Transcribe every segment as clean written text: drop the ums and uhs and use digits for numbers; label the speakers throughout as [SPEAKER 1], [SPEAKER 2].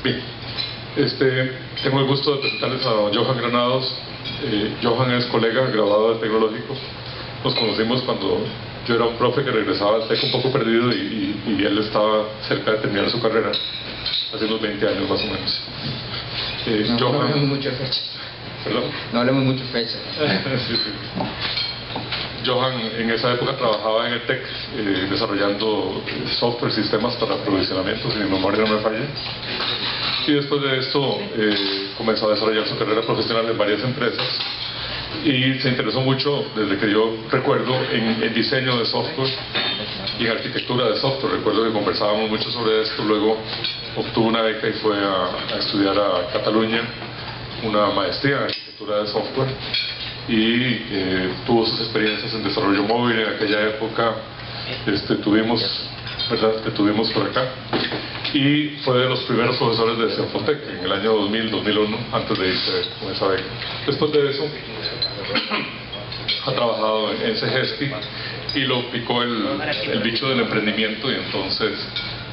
[SPEAKER 1] Bien, tengo el gusto de presentarles a Johan Granados. Johan es colega, graduado del Tecnológico. Nos conocimos cuando yo era un profe que regresaba al TEC un poco perdido y él estaba cerca de terminar su carrera, hace unos 20 años más o menos.
[SPEAKER 2] No hablemos mucho de fecha.
[SPEAKER 1] ¿Perdón?
[SPEAKER 2] No hablemos mucho de fecha.
[SPEAKER 1] Sí. Johan en esa época trabajaba en el TEC desarrollando software, sistemas para aprovisionamiento, si mi memoria no me falla. Y después de esto comenzó a desarrollar su carrera profesional en varias empresas y se interesó mucho, desde que yo recuerdo, en diseño de software y en arquitectura de software. Recuerdo que conversábamos mucho sobre esto. Luego obtuvo una beca y fue a estudiar a Cataluña una maestría en arquitectura de software y tuvo sus experiencias en desarrollo móvil. En aquella época tuvimos por acá, y fue de los primeros profesores de Cenfotec en el año 2000-2001, antes de irse con esa beca. Después de eso ha trabajado en Cegesti y lo picó el bicho del emprendimiento, y entonces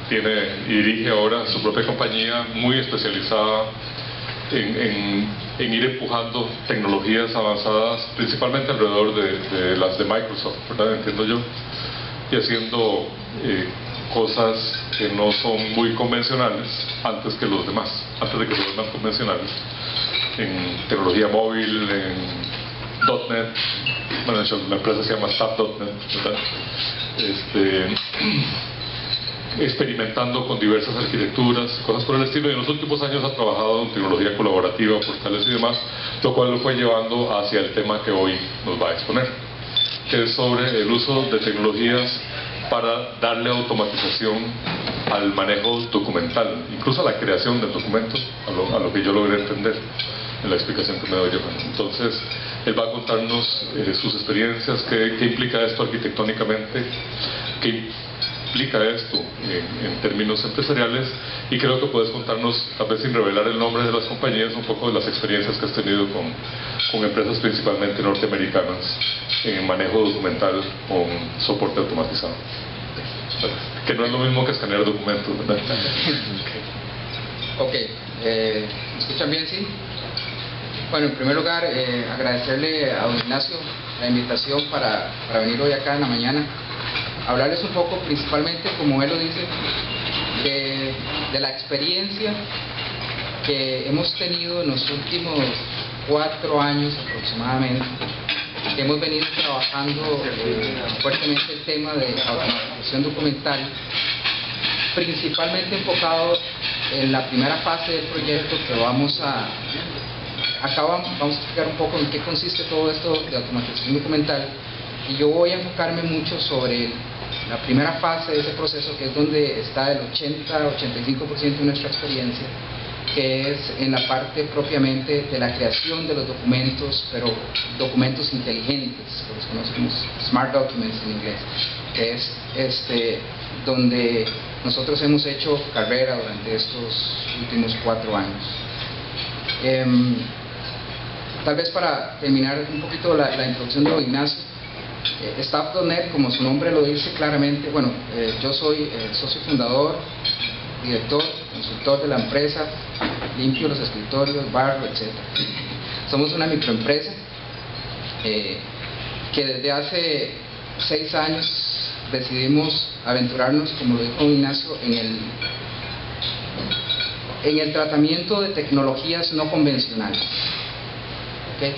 [SPEAKER 1] dirige ahora su propia compañía muy especializada en ir empujando tecnologías avanzadas, principalmente alrededor de las de Microsoft, ¿verdad? Entiendo yo, y haciendo cosas que no son muy convencionales antes que los demás, antes de que se vuelvan convencionales, en tecnología móvil, en .NET. Bueno, de hecho la empresa se llama Staff.NET, ¿verdad? Experimentando con diversas arquitecturas, cosas por el estilo, y en los últimos años ha trabajado en tecnología colaborativa, portales y demás, lo cual lo fue llevando hacia el tema que hoy nos va a exponer, que es sobre el uso de tecnologías para darle automatización al manejo documental, incluso a la creación de documentos, a lo que yo logré entender en la explicación que me doy yo. Entonces, él va a contarnos sus experiencias, qué implica esto arquitectónicamente, qué implica esto en términos empresariales, y creo que puedes contarnos, tal vez sin revelar el nombre de las compañías, un poco de las experiencias que has tenido con empresas principalmente norteamericanas en manejo documental con soporte automatizado, que no es lo mismo que escanear documentos, ¿verdad?
[SPEAKER 2] Ok, ¿me escuchan bien? Sí. Bueno, en primer lugar, agradecerle a don Ignacio la invitación para venir hoy acá en la mañana, hablarles un poco, principalmente, como él lo dice, de la experiencia que hemos tenido en los últimos 4 años aproximadamente, que hemos venido trabajando fuertemente el tema de automatización documental, principalmente enfocado en la primera fase del proyecto, que vamos a explicar un poco en qué consiste todo esto de automatización documental, y yo voy a enfocarme mucho sobre la primera fase de ese proceso, que es donde está el 80-85% de nuestra experiencia, que es en la parte propiamente de la creación de los documentos, pero documentos inteligentes, que los conocemos Smart Documents en inglés, que es donde nosotros hemos hecho carrera durante estos últimos 4 años. Tal vez para terminar un poquito la introducción de don Ignacio, Staff.NET, como su nombre lo dice claramente, bueno, yo soy socio fundador, director, consultor de la empresa, limpio los escritorios, barro, etc. Somos una microempresa que desde hace 6 años decidimos aventurarnos, como lo dijo don Ignacio, en el tratamiento de tecnologías no convencionales. ¿Okay?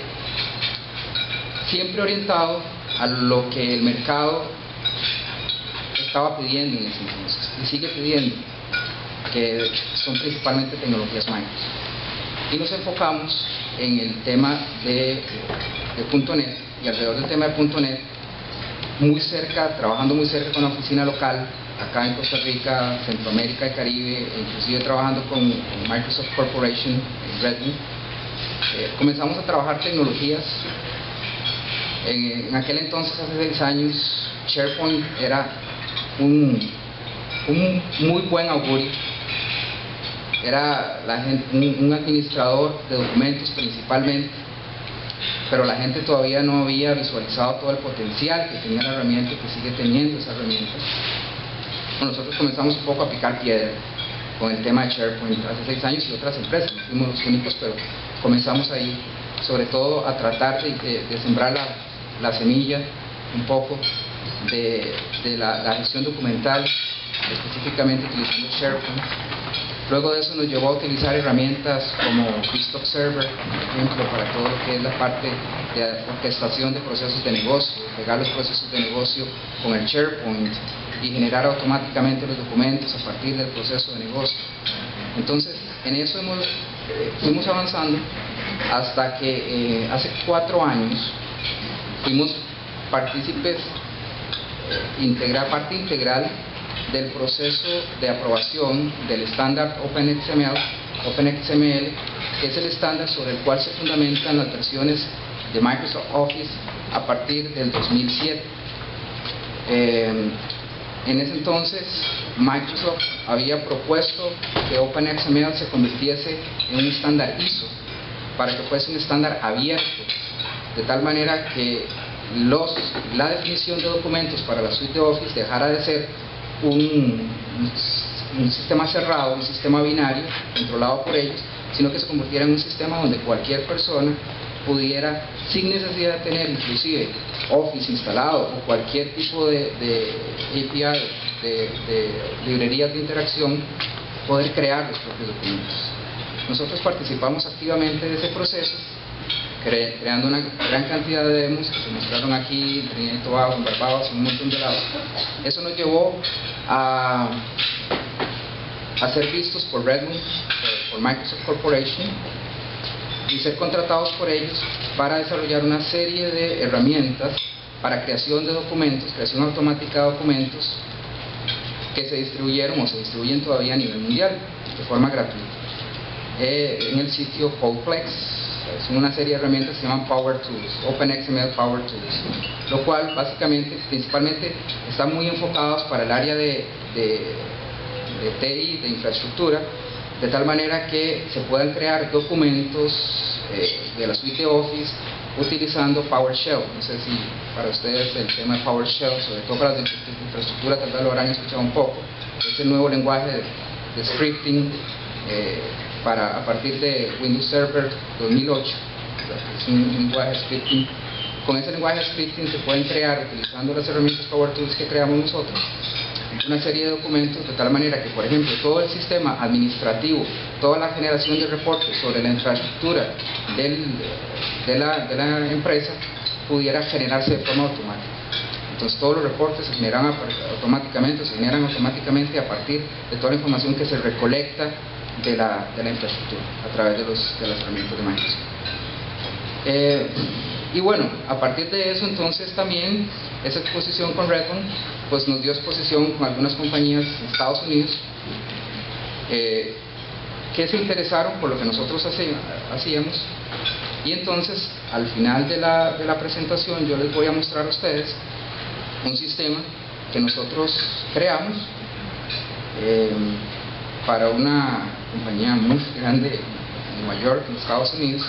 [SPEAKER 2] Siempre orientado a lo que el mercado estaba pidiendo en ese entonces y sigue pidiendo, que son principalmente tecnologías Microsoft, y nos enfocamos en el tema de .NET, y alrededor del tema de .NET, trabajando muy cerca con la oficina local acá en Costa Rica, Centroamérica y Caribe, inclusive trabajando con Microsoft Corporation en Redmond. Comenzamos a trabajar tecnologías. En aquel entonces, hace 6 años, SharePoint era un muy buen augurio. Era un administrador de documentos principalmente, pero la gente todavía no había visualizado todo el potencial que tenía la herramienta, que sigue teniendo esa herramienta. Bueno, nosotros comenzamos un poco a picar piedra con el tema de SharePoint hace 6 años y otras empresas, no fuimos los únicos, pero comenzamos ahí, sobre todo a tratar de sembrar la semilla un poco de la gestión documental, específicamente utilizando SharePoint. Luego de eso nos llevó a utilizar herramientas como Stock Server, por ejemplo, para todo lo que es la parte de orquestación de procesos de negocio, pegar los procesos de negocio con el SharePoint y generar automáticamente los documentos a partir del proceso de negocio. Entonces, en eso fuimos avanzando hasta que hace 4 años fuimos partícipes, parte integral del proceso de aprobación del estándar OpenXML, que es el estándar sobre el cual se fundamentan las versiones de Microsoft Office a partir del 2007. En ese entonces, Microsoft había propuesto que OpenXML se convirtiese en un estándar ISO, para que fuese un estándar abierto, de tal manera que la definición de documentos para la suite de Office dejara de ser un sistema cerrado, un sistema binario controlado por ellos, sino que se convirtiera en un sistema donde cualquier persona pudiera, sin necesidad de tener inclusive Office instalado o cualquier tipo de API, de librerías de interacción, poder crear los propios documentos. Nosotros participamos activamente de ese proceso, creando una gran cantidad de demos que se mostraron aquí en Trinidad y Tobago, en Barbados, en un montón de lados. Eso nos llevó a ser vistos por Redmond, por Microsoft Corporation, y ser contratados por ellos para desarrollar una serie de herramientas para creación de documentos, creación automática de documentos, que se distribuyeron o se distribuyen todavía a nivel mundial de forma gratuita en el sitio Codeflex. Son una serie de herramientas que se llaman Power Tools, OpenXML Power Tools, lo cual básicamente, principalmente, están muy enfocados para el área de TI, de infraestructura, de tal manera que se puedan crear documentos de la suite de Office utilizando PowerShell. No sé si para ustedes el tema de PowerShell, sobre todo para las de infraestructura, tal vez lo habrán escuchado un poco. Es el nuevo lenguaje de scripting a partir de Windows Server 2008. Es un lenguaje de scripting. Con ese lenguaje de scripting se pueden crear, utilizando las herramientas Power Tools que creamos nosotros, una serie de documentos de tal manera que, por ejemplo, todo el sistema administrativo, toda la generación de reportes sobre la infraestructura de la empresa pudiera generarse de forma automática. Entonces todos los reportes se generan automáticamente a partir de toda la información que se recolecta de la infraestructura a través de las herramientas de Microsoft. Y bueno, a partir de eso entonces también esa exposición con Redmond pues nos dio exposición con algunas compañías en Estados Unidos que se interesaron por lo que nosotros hacíamos, y entonces al final de la presentación yo les voy a mostrar a ustedes un sistema que nosotros creamos para una compañía muy grande en Nueva York, en Estados Unidos,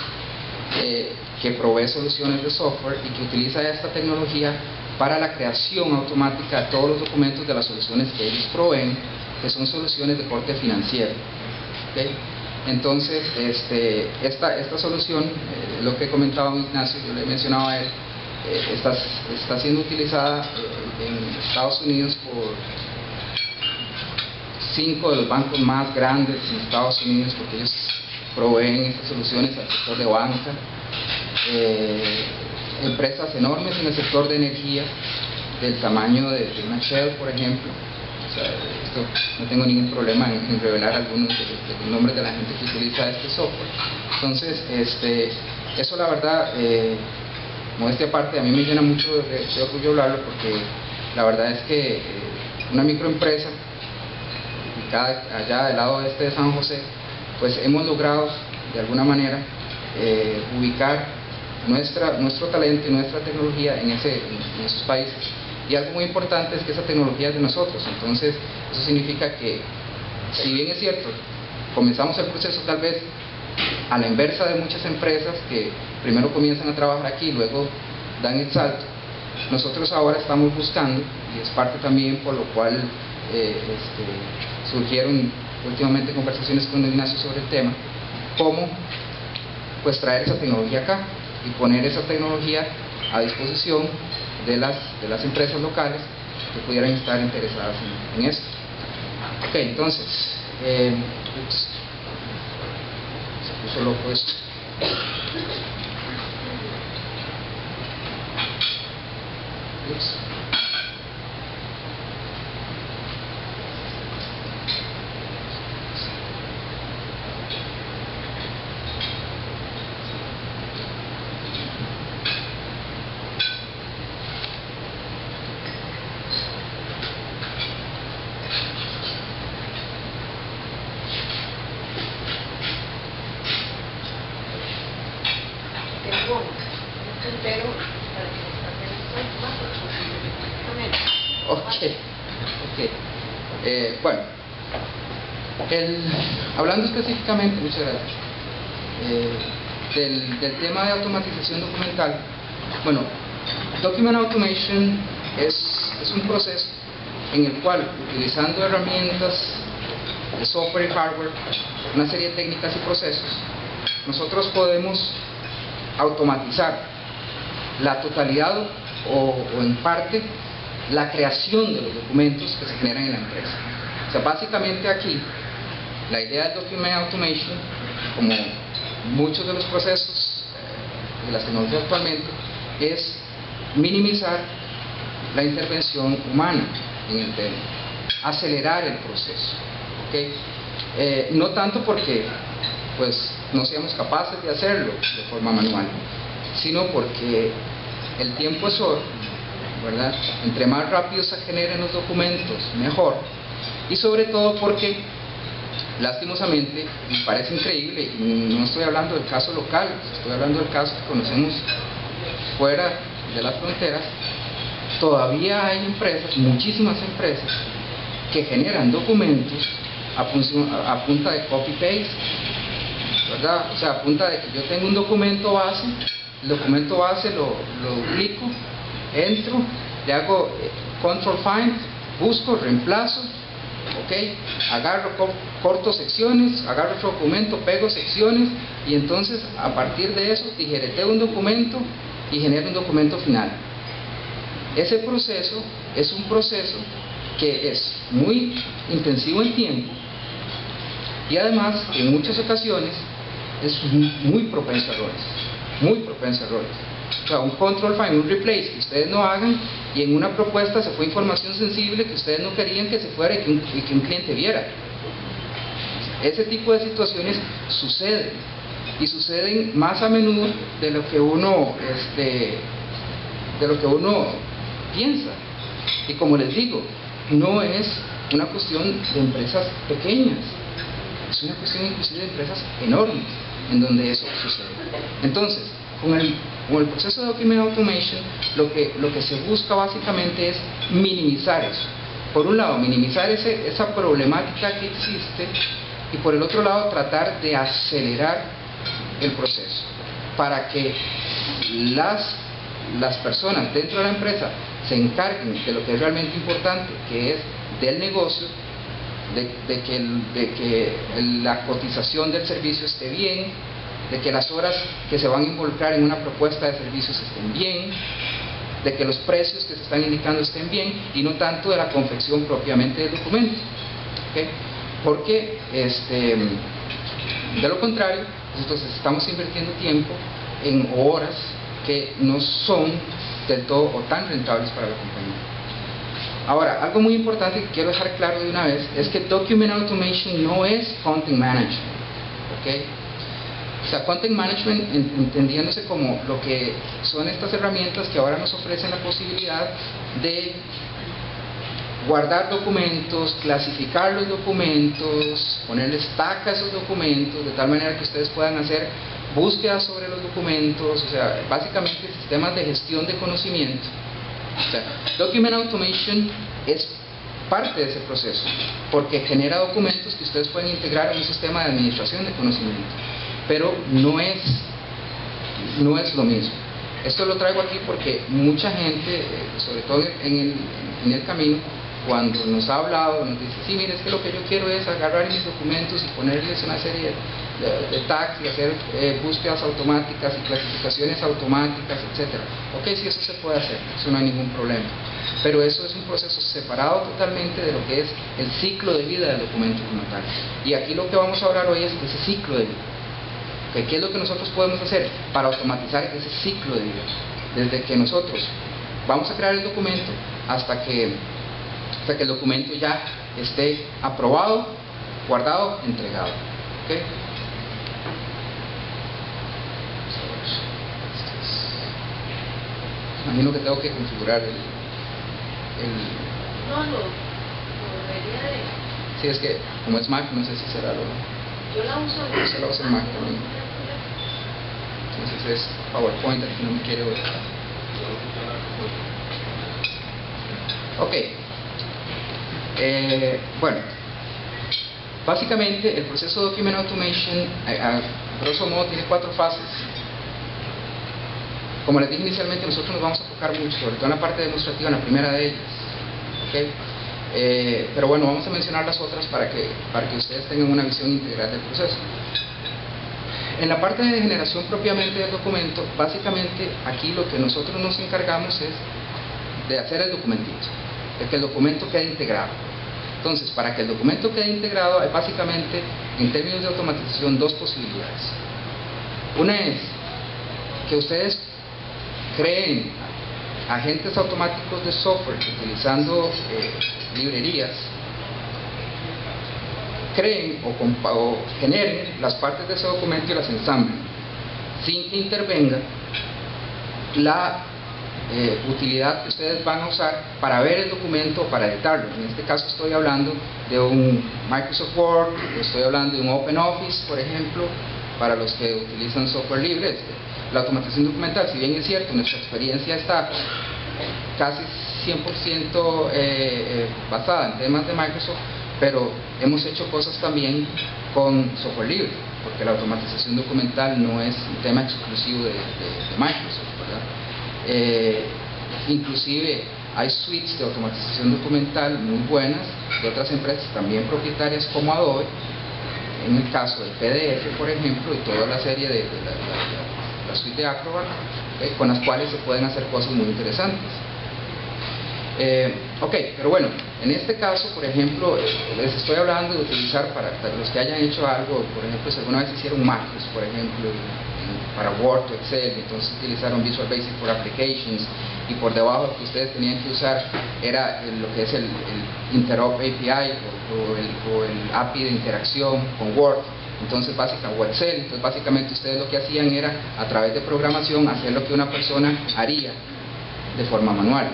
[SPEAKER 2] que provee soluciones de software y que utiliza esta tecnología para la creación automática de todos los documentos de las soluciones que ellos proveen, que son soluciones de corte financiero. ¿Okay? Entonces, esta solución, lo que comentaba Ignacio, yo le mencionaba a él, está siendo utilizada en Estados Unidos por 5 de los bancos más grandes en Estados Unidos, porque ellos proveen estas soluciones al sector de banca, empresas enormes en el sector de energía del tamaño de una Shell, por ejemplo. O sea, esto no tengo ningún problema en revelar algunos de los nombres de la gente que utiliza este software. Entonces, eso la verdad, modestia aparte, a mí me llena mucho de orgullo hablarlo, porque la verdad es que una microempresa ubicada allá del lado este de San José, pues hemos logrado de alguna manera ubicar nuestro talento y nuestra tecnología en esos países. Y algo muy importante es que esa tecnología es de nosotros. Entonces eso significa que, si bien es cierto, comenzamos el proceso tal vez a la inversa de muchas empresas que primero comienzan a trabajar aquí y luego dan el salto, nosotros ahora estamos buscando, y es parte también por lo cual surgieron últimamente en conversaciones con Ignacio sobre el tema, cómo pues traer esa tecnología acá y poner esa tecnología a disposición de las empresas locales que pudieran estar interesadas en esto. Ok, entonces, se puso loco esto. Ups. Bueno, hablando específicamente, muchas gracias, del tema de automatización documental. Bueno, Document Automation es un proceso en el cual, utilizando herramientas de software y hardware, una serie de técnicas y procesos, nosotros podemos automatizar la totalidad o en parte la creación de los documentos que se generan en la empresa. O sea, básicamente aquí la idea del Document Automation, como muchos de los procesos de las tecnologías actualmente, es minimizar la intervención humana en el tema, acelerar el proceso, ¿okay? No tanto porque pues no seamos capaces de hacerlo de forma manual, sino porque el tiempo es oro, ¿verdad? Entre más rápido se generen los documentos, mejor. Y sobre todo porque, lastimosamente, me parece increíble, y no estoy hablando del caso local, estoy hablando del caso que conocemos fuera de las fronteras, todavía hay empresas, muchísimas empresas, que generan documentos a punta de copy-paste, ¿verdad? O sea, a punta de que yo tengo un documento base, el documento base lo duplico, entro, le hago control find, busco, reemplazo, ok, agarro, corto secciones, agarro otro documento, pego secciones, y entonces a partir de eso tijereteo un documento y genero un documento final. Ese proceso es un proceso que es muy intensivo en tiempo y además en muchas ocasiones es muy propenso a errores, muy propenso a errores. O sea, un control find, un replace que ustedes no hagan, y en una propuesta se fue información sensible que ustedes no querían que se fuera y que un cliente viera. Ese tipo de situaciones suceden, y suceden más a menudo de lo que uno piensa. Y como les digo, no es una cuestión de empresas pequeñas, es una cuestión inclusive de empresas enormes en donde eso sucede. Entonces, con el proceso de Document Automation, lo que se busca básicamente es minimizar eso. Por un lado, minimizar esa problemática que existe, y por el otro lado, tratar de acelerar el proceso para que las personas dentro de la empresa se encarguen de lo que es realmente importante, que es del negocio, de que la cotización del servicio esté bien, de que las horas que se van a involucrar en una propuesta de servicios estén bien, de que los precios que se están indicando estén bien, y no tanto de la confección propiamente del documento, ¿okay? Porque de lo contrario, nosotros estamos invirtiendo tiempo en horas que no son del todo o tan rentables para la compañía. Ahora, algo muy importante que quiero dejar claro de una vez es que Document Automation no es Content Management, ¿okay? O sea, Content Management entendiéndose como lo que son estas herramientas que ahora nos ofrecen la posibilidad de guardar documentos, clasificar los documentos, ponerles tag a esos documentos de tal manera que ustedes puedan hacer búsquedas sobre los documentos, o sea, básicamente sistemas de gestión de conocimiento. O sea, Document Automation es parte de ese proceso porque genera documentos que ustedes pueden integrar en un sistema de administración de conocimiento, pero no es lo mismo. Esto lo traigo aquí porque mucha gente, sobre todo en el camino, cuando nos ha hablado, nos dice, sí, mire, es que lo que yo quiero es agarrar mis documentos y ponerles una serie de tags y hacer búsquedas automáticas y clasificaciones automáticas, etcétera. Ok, sí, eso se puede hacer, eso no hay ningún problema. Pero eso es un proceso separado totalmente de lo que es el ciclo de vida del documento como tal. Y aquí lo que vamos a hablar hoy es de ese ciclo de vida. Okay, ¿qué es lo que nosotros podemos hacer para automatizar ese ciclo de vida? Desde que nosotros vamos a crear el documento hasta que el documento ya esté aprobado, guardado, entregado. ¿Okay? Imagino que tengo que configurar el...
[SPEAKER 3] No, lo debería de...
[SPEAKER 2] Sí, es que como es Mac, no sé si será lo...
[SPEAKER 3] Yo la uso...
[SPEAKER 2] Yo la uso en Mac también. Entonces es PowerPoint, aquí no me quiere ver. Ok. Bueno, básicamente el proceso de Document Automation, a grosso modo, tiene 4 fases. Como les dije inicialmente, nosotros nos vamos a enfocar mucho, sobre todo en la parte demostrativa, en la primera de ellas. ¿Okay? Pero bueno, vamos a mencionar las otras para que ustedes tengan una visión integral del proceso. En la parte de generación propiamente del documento, básicamente aquí lo que nosotros nos encargamos es de hacer el documentito, de que el documento quede integrado. Entonces, para que el documento quede integrado, hay básicamente, en términos de automatización, 2 posibilidades. Una es que ustedes creen agentes automáticos de software utilizando librerías, creen o generen las partes de ese documento y las ensamblen sin que intervenga la utilidad que ustedes van a usar para ver el documento o para editarlo. En este caso estoy hablando de un Microsoft Word, estoy hablando de un OpenOffice, por ejemplo, para los que utilizan software libre. La automatización documental, si bien es cierto, nuestra experiencia está casi 100% basada en temas de Microsoft, pero hemos hecho cosas también con software libre, porque la automatización documental no es un tema exclusivo de Microsoft, ¿verdad? Inclusive hay suites de automatización documental muy buenas de otras empresas también propietarias como Adobe, en el caso del PDF, por ejemplo, y toda la serie de la suite de Acrobat, con las cuales se pueden hacer cosas muy interesantes. Ok, pero bueno, en este caso, por ejemplo, les estoy hablando de utilizar para los que hayan hecho algo, por ejemplo, si alguna vez hicieron macros, por ejemplo, para Word o Excel, entonces utilizaron Visual Basic for Applications, y por debajo lo que ustedes tenían que usar era lo que es el Interop API o el API de interacción con Word, entonces básicamente, o Excel. Entonces básicamente ustedes lo que hacían era, a través de programación, hacer lo que una persona haría de forma manual.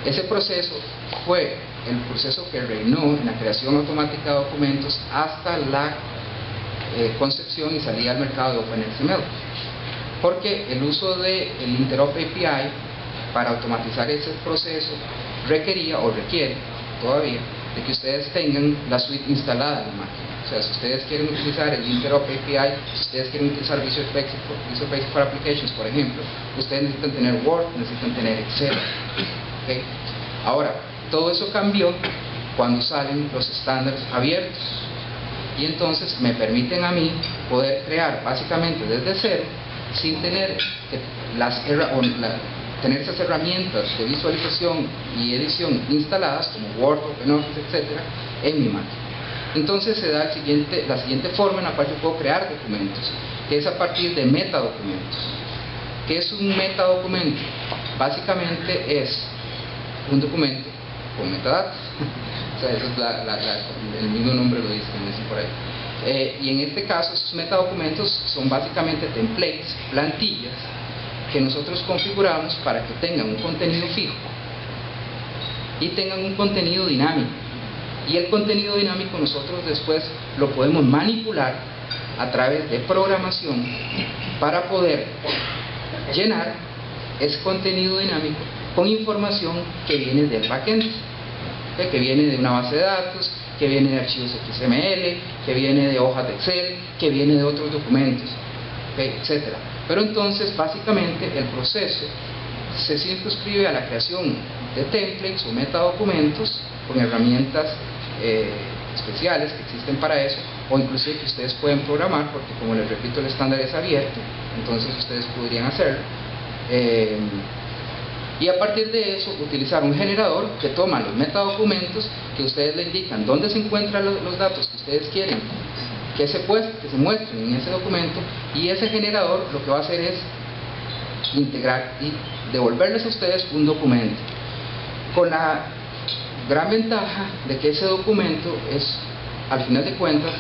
[SPEAKER 2] Ese proceso fue el proceso que reinó en la creación automática de documentos hasta la concepción y salida al mercado de OpenXML, porque el uso del Interop API para automatizar ese proceso requería o requiere todavía de que ustedes tengan la suite instalada en la máquina. O sea, si ustedes quieren utilizar el Interop API, si ustedes quieren utilizar Visual Basic for Applications, por ejemplo, ustedes necesitan tener Word, necesitan tener Excel. ¿Okay? Ahora, todo eso cambió cuando salen los estándares abiertos, y entonces me permiten a mí poder crear básicamente desde cero, sin tener tener esas herramientas de visualización y edición instaladas como Word, OpenOffice, etcétera, en mi máquina. Entonces se da la siguiente forma en la cual yo puedo crear documentos, que es a partir de metadocumentos. ¿Qué es un metadocumento? Básicamente es un documento con metadatos. O sea, eso es el mismo nombre lo dice, como dicen por ahí. Y en este caso, esos metadocumentos son básicamente templates, plantillas, que nosotros configuramos para que tengan un contenido fijo y tengan un contenido dinámico. Y el contenido dinámico nosotros después lo podemos manipular a través de programación para poder llenar ese contenido dinámico con información que viene del backend, que viene de una base de datos, que viene de archivos XML, que viene de hojas de Excel, que viene de otros documentos, etcétera. Pero entonces básicamente el proceso se circunscribe a la creación de templates o metadocumentos con herramientas especiales que existen para eso, o inclusive que ustedes pueden programar, porque como les repito, el estándar es abierto, entonces ustedes podrían hacerlo. Y a partir de eso utilizar un generador que toma los metadocumentos, que ustedes le indican dónde se encuentran los datos que ustedes quieren que se muestren en ese documento, y ese generador lo que va a hacer es integrar y devolverles a ustedes un documento, con la gran ventaja de que ese documento es, al final de cuentas,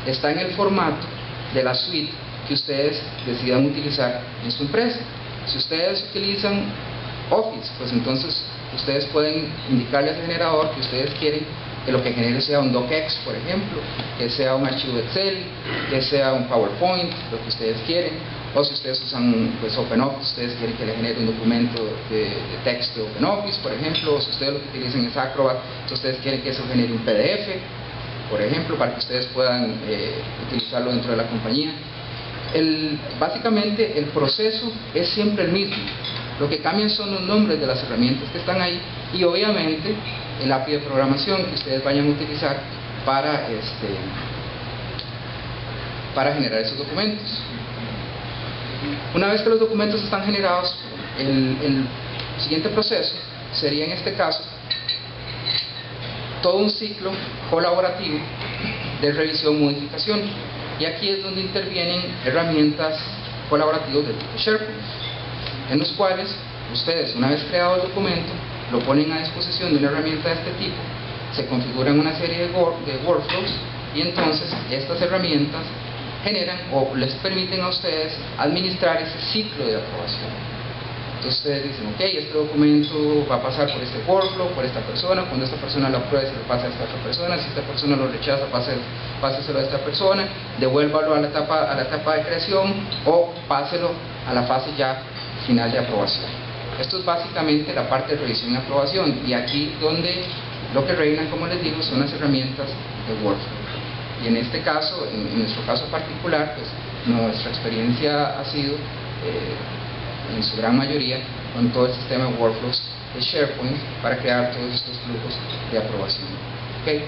[SPEAKER 2] está en el formato de la suite que ustedes decidan utilizar en su empresa. Si ustedes utilizan Office, pues entonces ustedes pueden indicarle al generador que ustedes quieren que lo que genere sea un docx, por ejemplo, que sea un archivo Excel, que sea un PowerPoint, lo que ustedes quieren. O si ustedes usan pues OpenOffice, ustedes quieren que le genere un documento de texto de OpenOffice, por ejemplo. O si ustedes lo que utilizan es Acrobat, si ustedes quieren que eso genere un PDF, por ejemplo, para que ustedes puedan utilizarlo dentro de la compañía. Básicamente el proceso es siempre el mismo. Lo que cambian son los nombres de las herramientas que están ahí, y obviamente el API de programación que ustedes vayan a utilizar para generar esos documentos. Una vez que los documentos están generados, el siguiente proceso sería, en este caso, todo un ciclo colaborativo de revisión-modificación, y aquí es donde intervienen herramientas colaborativas del tipo SharePoint, en los cuales ustedes, una vez creado el documento, lo ponen a disposición de una herramienta de este tipo, se configuran una serie de workflows, y entonces estas herramientas generan o les permiten a ustedes administrar ese ciclo de aprobación. Entonces ustedes dicen, ok, este documento va a pasar por este workflow, por esta persona, cuando esta persona lo apruebe se lo pasa a esta otra persona, si esta persona lo rechaza, páseselo a esta persona, devuélvalo a la etapa de creación, o páselo a la fase ya final de aprobación. Esto es básicamente la parte de revisión y aprobación, y aquí donde lo que reinan, como les digo, son las herramientas de workflow. Y en este caso, en nuestro caso particular, pues nuestra experiencia ha sido, en su gran mayoría, con todo el sistema de workflows de SharePoint para crear todos estos flujos de aprobación. ¿Okay?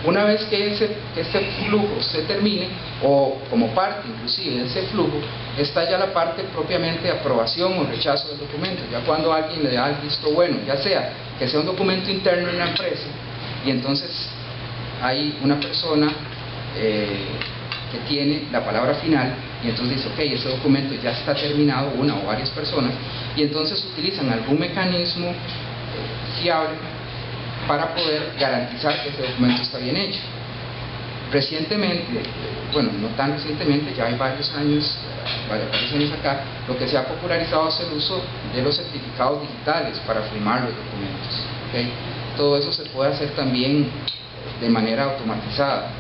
[SPEAKER 2] Una vez que este flujo se termine, o como parte inclusive de ese flujo, está ya la parte propiamente de aprobación o rechazo del documento. Ya cuando alguien le da el visto bueno, ya sea que sea un documento interno en la empresa, y entonces hay una persona que tiene la palabra final, y entonces dice, ok, ese documento ya está terminado, una o varias personas, y entonces utilizan algún mecanismo fiable para poder garantizar que ese documento está bien hecho. Recientemente, bueno, no tan recientemente, ya hay varios años acá, lo que se ha popularizado es el uso de los certificados digitales para firmar los documentos. ¿Okay? Todo eso se puede hacer también de manera automatizada.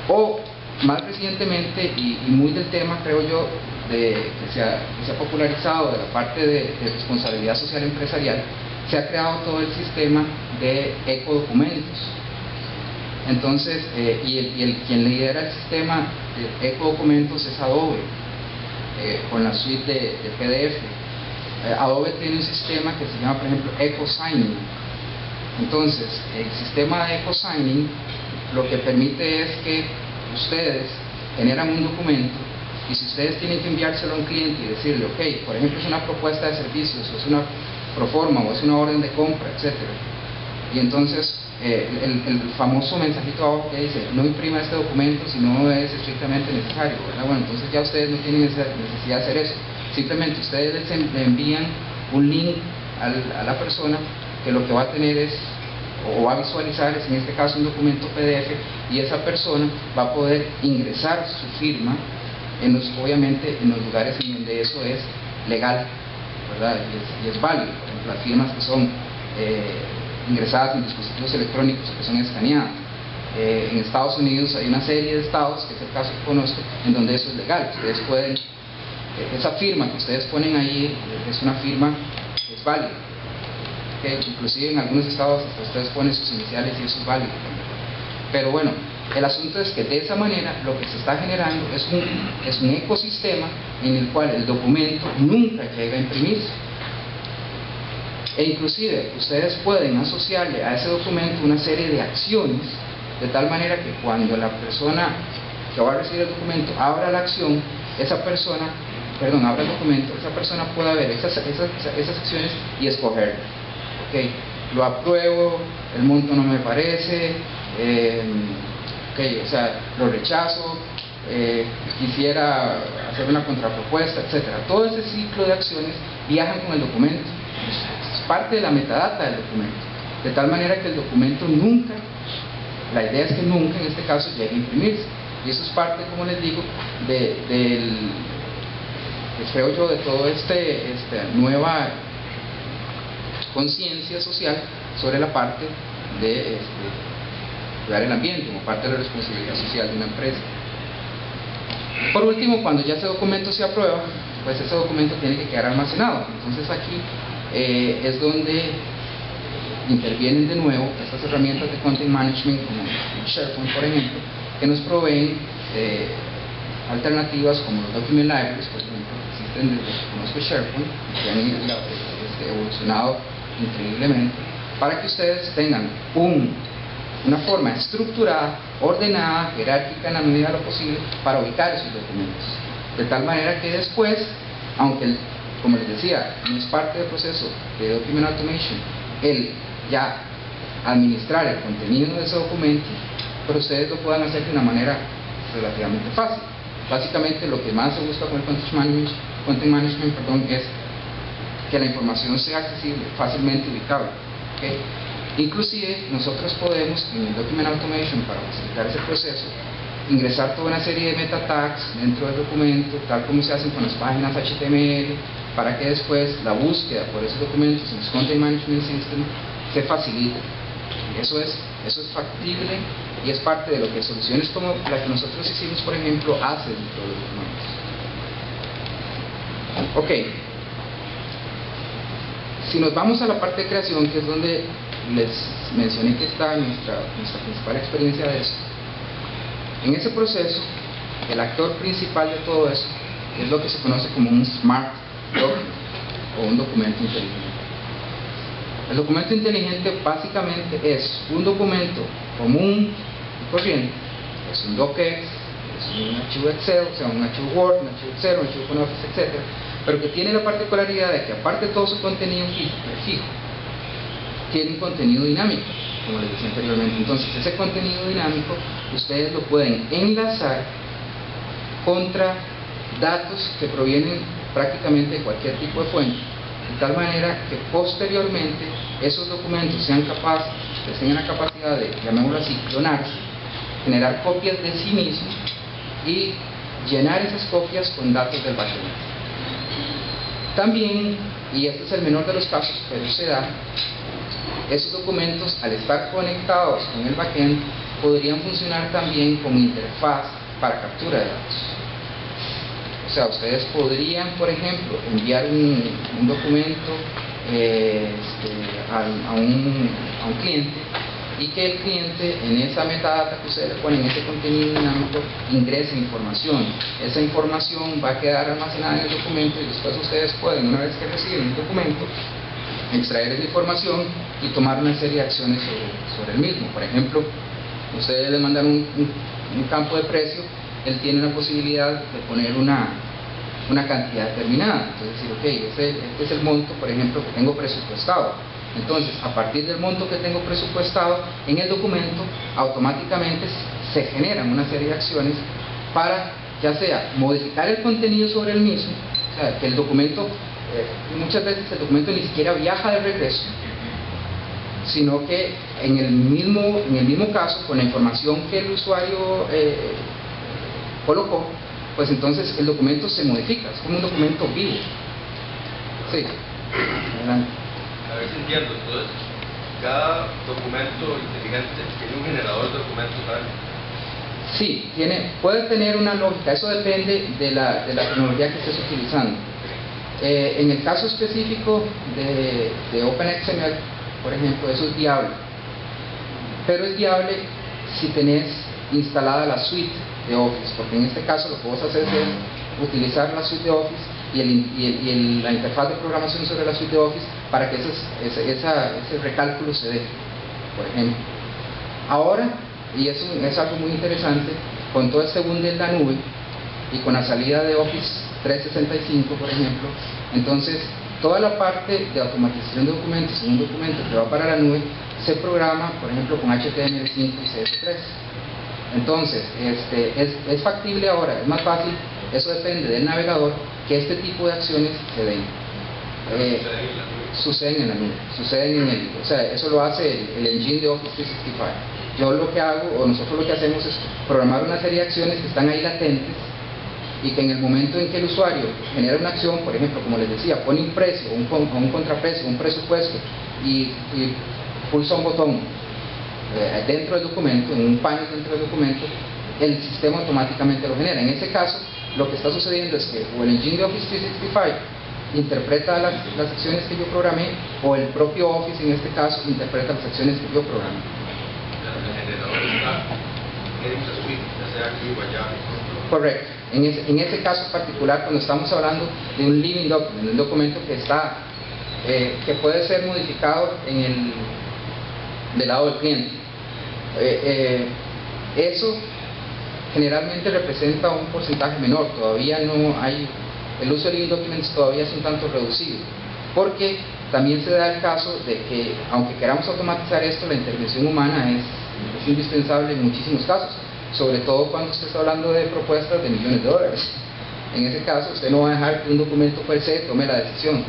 [SPEAKER 2] O más recientemente, y muy del tema, creo yo, que se ha popularizado de la parte de responsabilidad social empresarial, se ha creado todo el sistema de ecodocumentos. Entonces, quien lidera el sistema de ecodocumentos es Adobe, con la suite de PDF. Adobe tiene un sistema que se llama, por ejemplo, EcoSigning. Entonces, el sistema de EcoSigning lo que permite es que ustedes generan un documento, y si ustedes tienen que enviárselo a un cliente y decirle, ok, por ejemplo, es una propuesta de servicios, o es una proforma, o es una orden de compra, etcétera, y entonces el famoso mensajito abajo que dice, no imprima este documento si no es estrictamente necesario, ¿verdad? Bueno, entonces ya ustedes no tienen necesidad de hacer eso, simplemente ustedes le envían un link a la persona, que lo que va a tener es, o va a visualizar, es en este caso un documento PDF, y esa persona va a poder ingresar su firma obviamente en los lugares en donde eso es legal, ¿verdad? Y es válido. Por ejemplo, las firmas que son ingresadas en dispositivos electrónicos, que son escaneadas. En Estados Unidos hay una serie de estados, que es el caso que conozco, en donde eso es legal. Ustedes pueden, esa firma que ustedes ponen ahí es una firma que es válida. ¿Okay? Inclusive en algunos estados hasta ustedes ponen sus iniciales y eso es válido. Pero bueno, El asunto es que de esa manera lo que se está generando es un ecosistema en el cual el documento nunca llega a imprimirse. E inclusive ustedes pueden asociarle a ese documento una serie de acciones, de tal manera que cuando la persona que va a recibir el documento abra la acción, abra el documento, esa persona pueda ver esas acciones y escoger. Okay, lo apruebo, el monto no me parece, lo rechazo, quisiera hacer una contrapropuesta, etcétera. Todo ese ciclo de acciones viajan con el documento, es parte de la metadata del documento, de tal manera que el documento nunca, la idea es que nunca en este caso llegue a imprimirse, y eso es parte, como les digo, creo yo, de toda esta nueva conciencia social sobre la parte de cuidar el ambiente como parte de la responsabilidad social de una empresa. Por último, cuando ya ese documento se aprueba, pues ese documento tiene que quedar almacenado. Entonces aquí es donde intervienen de nuevo estas herramientas de content management como SharePoint, por ejemplo, que nos proveen alternativas como los document libraries, por ejemplo, que existen desde que conozco SharePoint, que han evolucionado increíblemente, para que ustedes tengan una forma estructurada, ordenada, jerárquica en la medida de lo posible para ubicar esos documentos, de tal manera que después, aunque como les decía, no es parte del proceso de Document Automation el ya administrar el contenido de ese documento, pero ustedes lo puedan hacer de una manera relativamente fácil. Básicamente lo que más se busca con el content management es que la información sea accesible, fácilmente ubicable. ¿Okay? Inclusive nosotros podemos en el Document Automation, para facilitar ese proceso, ingresar toda una serie de meta tags dentro del documento, tal como se hacen con las páginas HTML, para que después la búsqueda por esos documentos en los Content Management System se facilite. Y eso es factible y es parte de lo que soluciones como la que nosotros hicimos, por ejemplo, hacen dentro de los documentos. Ok. Si nos vamos a la parte de creación, que es donde les mencioné que está nuestra principal experiencia de eso, en ese proceso, el actor principal de todo eso es lo que se conoce como un Smart Document o un documento inteligente. El documento inteligente básicamente es un documento común y corriente, es un docx, es un archivo Excel, o sea, un archivo Word, un archivo Excel, un archivo con Office, etc., pero que tiene la particularidad de que aparte de todo su contenido fijo, tiene un contenido dinámico, como les decía anteriormente. Entonces ese contenido dinámico ustedes lo pueden enlazar contra datos que provienen prácticamente de cualquier tipo de fuente, de tal manera que posteriormente esos documentos tengan la capacidad de, llamémoslo así, clonarse, generar copias de sí mismos y llenar esas copias con datos del backend. También, y este es el menor de los casos, pero se da, esos documentos, al estar conectados con el backend, podrían funcionar también como interfaz para captura de datos. O sea, ustedes podrían, por ejemplo, enviar un documento a un cliente, y que el cliente, en esa metadata que ustedes le ponen, ese contenido dinámico, ingrese información. Esa información va a quedar almacenada en el documento, y después ustedes pueden, una vez que reciben el documento, extraer esa información y tomar una serie de acciones sobre el mismo. Por ejemplo, ustedes le mandan un campo de precio, él tiene la posibilidad de poner una cantidad determinada. Entonces decir, ok, este es el monto, por ejemplo, que tengo presupuestado. Entonces, a partir del monto que tengo presupuestado, en el documento automáticamente se generan una serie de acciones para, ya sea modificar el contenido sobre el mismo, o sea, que el documento, muchas veces el documento ni siquiera viaja de regreso, sino que en el mismo caso, con la información que el usuario colocó, pues entonces el documento se modifica, es como un documento vivo. Sí, adelante.
[SPEAKER 4] A ver si entiendo. Entonces, cada documento inteligente tiene un generador de documentos, ¿sabes?
[SPEAKER 2] Sí, puede tener una lógica, eso depende de la tecnología que estés utilizando. En el caso específico de OpenXML, por ejemplo, eso es viable, pero es viable si tenés instalada la suite de Office, porque en este caso lo que vos haces es utilizar la suite de Office y la interfaz de programación sobre la suite de Office para que ese recálculo se dé, por ejemplo. Ahora, y eso es algo muy interesante, con todo este boom de la nube y con la salida de Office 365, por ejemplo, entonces toda la parte de automatización de documentos en un documento que va para la nube se programa, por ejemplo, con HTML5 y CS3. Entonces, es factible ahora, es más fácil, eso depende del navegador, que este tipo de acciones se den. Suceden en la nube, o sea, eso lo hace el engine de Office 365. Yo lo que hago, o nosotros lo que hacemos es programar una serie de acciones que están ahí latentes y que en el momento en que el usuario genera una acción, por ejemplo, como les decía, pone un precio, un contraprecio, un presupuesto y pulsa un botón dentro del documento, en un panel dentro del documento, el sistema automáticamente lo genera. En ese caso, lo que está sucediendo es que o el engine de Office 365 interpreta las acciones que yo programé, o el propio Office en este caso interpreta las acciones que yo programé.
[SPEAKER 4] El generador está en esa suite, ya sea aquí o allá.
[SPEAKER 2] Correcto. En ese caso particular, cuando estamos hablando de un living document, un documento que está que puede ser modificado del lado del cliente, eso generalmente representa un porcentaje menor. Todavía no hay, el uso de living documents todavía es un tanto reducido, porque también se da el caso de que, aunque queramos automatizar esto, la intervención humana es indispensable en muchísimos casos, sobre todo cuando usted está hablando de propuestas de millones de dólares. En ese caso, usted no va a dejar que un documento per se tome la decisión,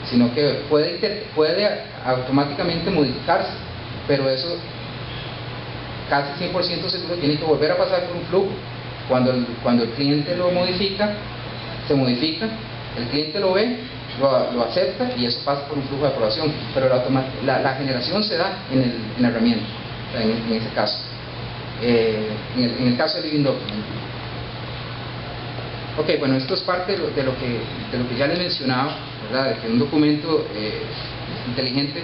[SPEAKER 2] sino que puede automáticamente modificarse, pero eso casi 100% seguro tiene que volver a pasar por un flujo. Cuando el cliente lo modifica, se modifica, el cliente lo ve, lo acepta y eso pasa por un flujo de aprobación, pero la generación se da en la herramienta, o sea, en ese caso. En el caso de Living Document. Ok, bueno, esto es parte de lo que ya les mencionaba, ¿verdad? De que un documento inteligente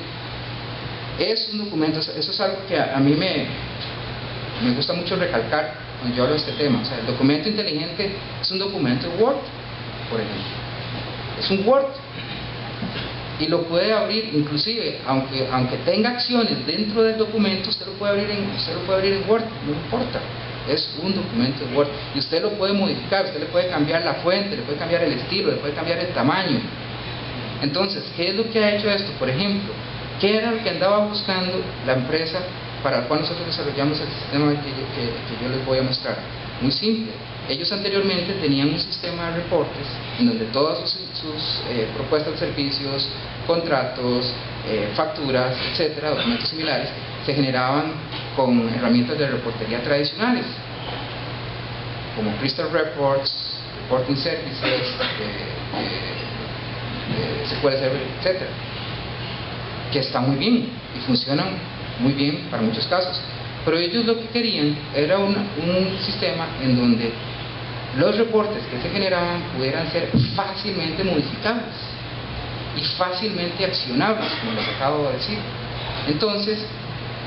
[SPEAKER 2] es un documento. Eso es algo que a mí me gusta mucho recalcar cuando yo hablo de este tema. O sea, el documento inteligente es un documento Word, por ejemplo. Es un Word. Y lo puede abrir, inclusive, aunque tenga acciones dentro del documento, usted lo puede abrir en Word, no importa. Es un documento de Word. Y usted lo puede modificar, usted le puede cambiar la fuente, le puede cambiar el estilo, le puede cambiar el tamaño. Entonces, ¿qué es lo que ha hecho esto? Por ejemplo, ¿qué era lo que andaba buscando la empresa para la cual nosotros desarrollamos el sistema que yo les voy a mostrar? Muy simple. Ellos anteriormente tenían un sistema de reportes en donde todas sus propuestas de servicios, contratos, facturas, etcétera, documentos similares, se generaban con herramientas de reportería tradicionales, como Crystal Reports, Reporting Services, SQL Server, etcétera, que están muy bien y funcionan muy bien para muchos casos. Pero ellos lo que querían era un sistema en donde los reportes que se generaban pudieran ser fácilmente modificables y fácilmente accionables, como les acabo de decir. Entonces,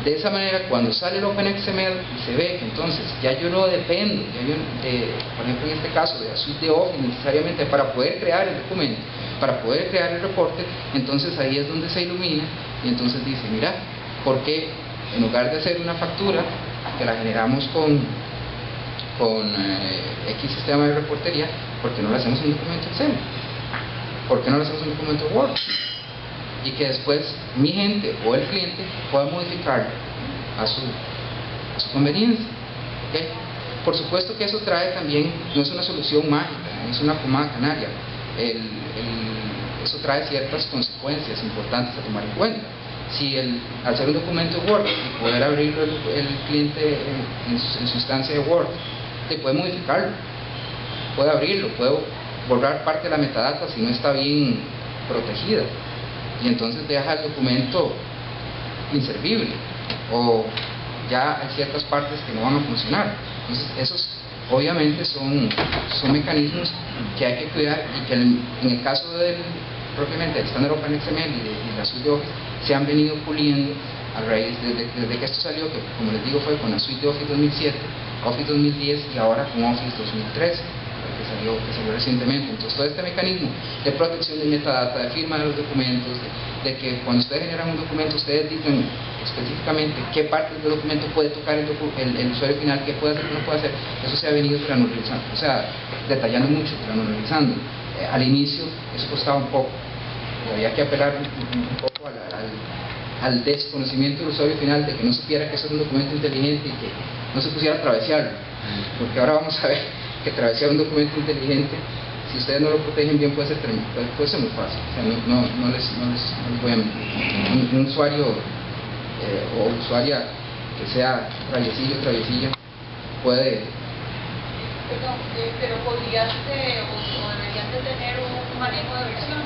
[SPEAKER 2] de esa manera, cuando sale el OpenXML y se ve que entonces ya yo no dependo, por ejemplo en este caso, de la suite de Office necesariamente para poder crear el documento, para poder crear el reporte, entonces ahí es donde se ilumina y entonces dice, mira, ¿por qué en lugar de hacer una factura que la generamos con X sistema de reportería, ¿por qué no le hacemos un documento Excel? ¿Por qué no le hacemos un documento Word? Y que después mi gente o el cliente pueda modificarlo a su conveniencia. ¿Okay? Por supuesto que eso trae también, no es una solución mágica, no es una pomada canaria. Eso trae ciertas consecuencias importantes a tomar en cuenta. Si al hacer un documento Word y poder abrirlo el cliente en su instancia de Word, se puede modificarlo, puede abrirlo, puede borrar parte de la metadata si no está bien protegida, y entonces deja el documento inservible, o ya hay ciertas partes que no van a funcionar. Entonces esos obviamente son mecanismos que hay que cuidar, y que en el caso propiamente del estándar OpenXML y de la suite de Office se han venido puliendo a raíz desde que esto salió, que como les digo fue con la suite de Office 2007, Office 2010 y ahora con Office 2013, que salió recientemente. Entonces todo este mecanismo de protección de metadata, de firma de los documentos, de que cuando ustedes generan un documento ustedes dicen específicamente qué partes del documento puede tocar el usuario final, qué puede hacer, qué no puede hacer, eso se ha venido granularizando, o sea, detallando mucho, granularizando. Al inicio eso costaba un poco, había que apelar un poco al desconocimiento del usuario final, de que no supiera que eso es un documento inteligente y que no se pusiera a travesearlo, porque ahora vamos a ver que travesear un documento inteligente, si ustedes no lo protegen bien, puede ser muy fácil. O sea, no les voy a mentir. Un usuario o usuaria que sea traviesilla puede...
[SPEAKER 3] Perdón, pero podrías o deberías de tener un manejo de versión.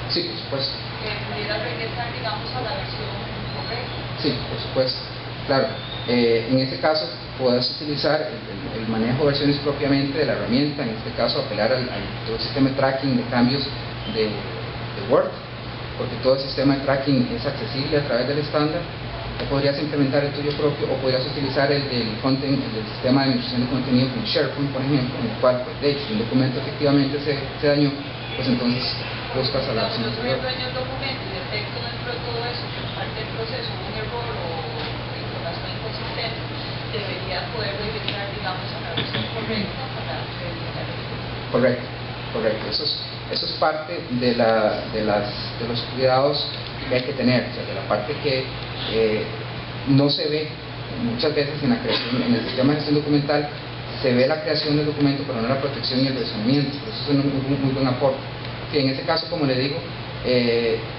[SPEAKER 2] Sí, por supuesto.
[SPEAKER 3] Que pudiera regresar, digamos, a la versión correcta.
[SPEAKER 2] Sí, por supuesto. Claro. En este caso puedes utilizar el manejo de versiones propiamente de la herramienta, en este caso apelar al todo el sistema de tracking de cambios de Word, porque todo el sistema de tracking es accesible a través del estándar. O podrías implementar el tuyo propio, o podrías utilizar el sistema de administración de contenido con SharePoint, por ejemplo, en el cual, pues, de hecho, si un documento efectivamente se dañó, pues entonces buscas a la
[SPEAKER 3] versión
[SPEAKER 2] versión
[SPEAKER 3] anterior. Si yo dueño el documento y detecto dentro de todo eso que parte del proceso un error o información inconsistente, debería poder regresar, digamos, a la versión correcta para evitar el error.
[SPEAKER 2] Correcto. Eso es parte de los cuidados que hay que tener, o sea, de la parte que no se ve muchas veces en la creación, en el sistema de gestión documental. Se ve la creación del documento, pero no la protección y el versionamiento. Eso es un muy buen aporte. Que en este caso, como le digo,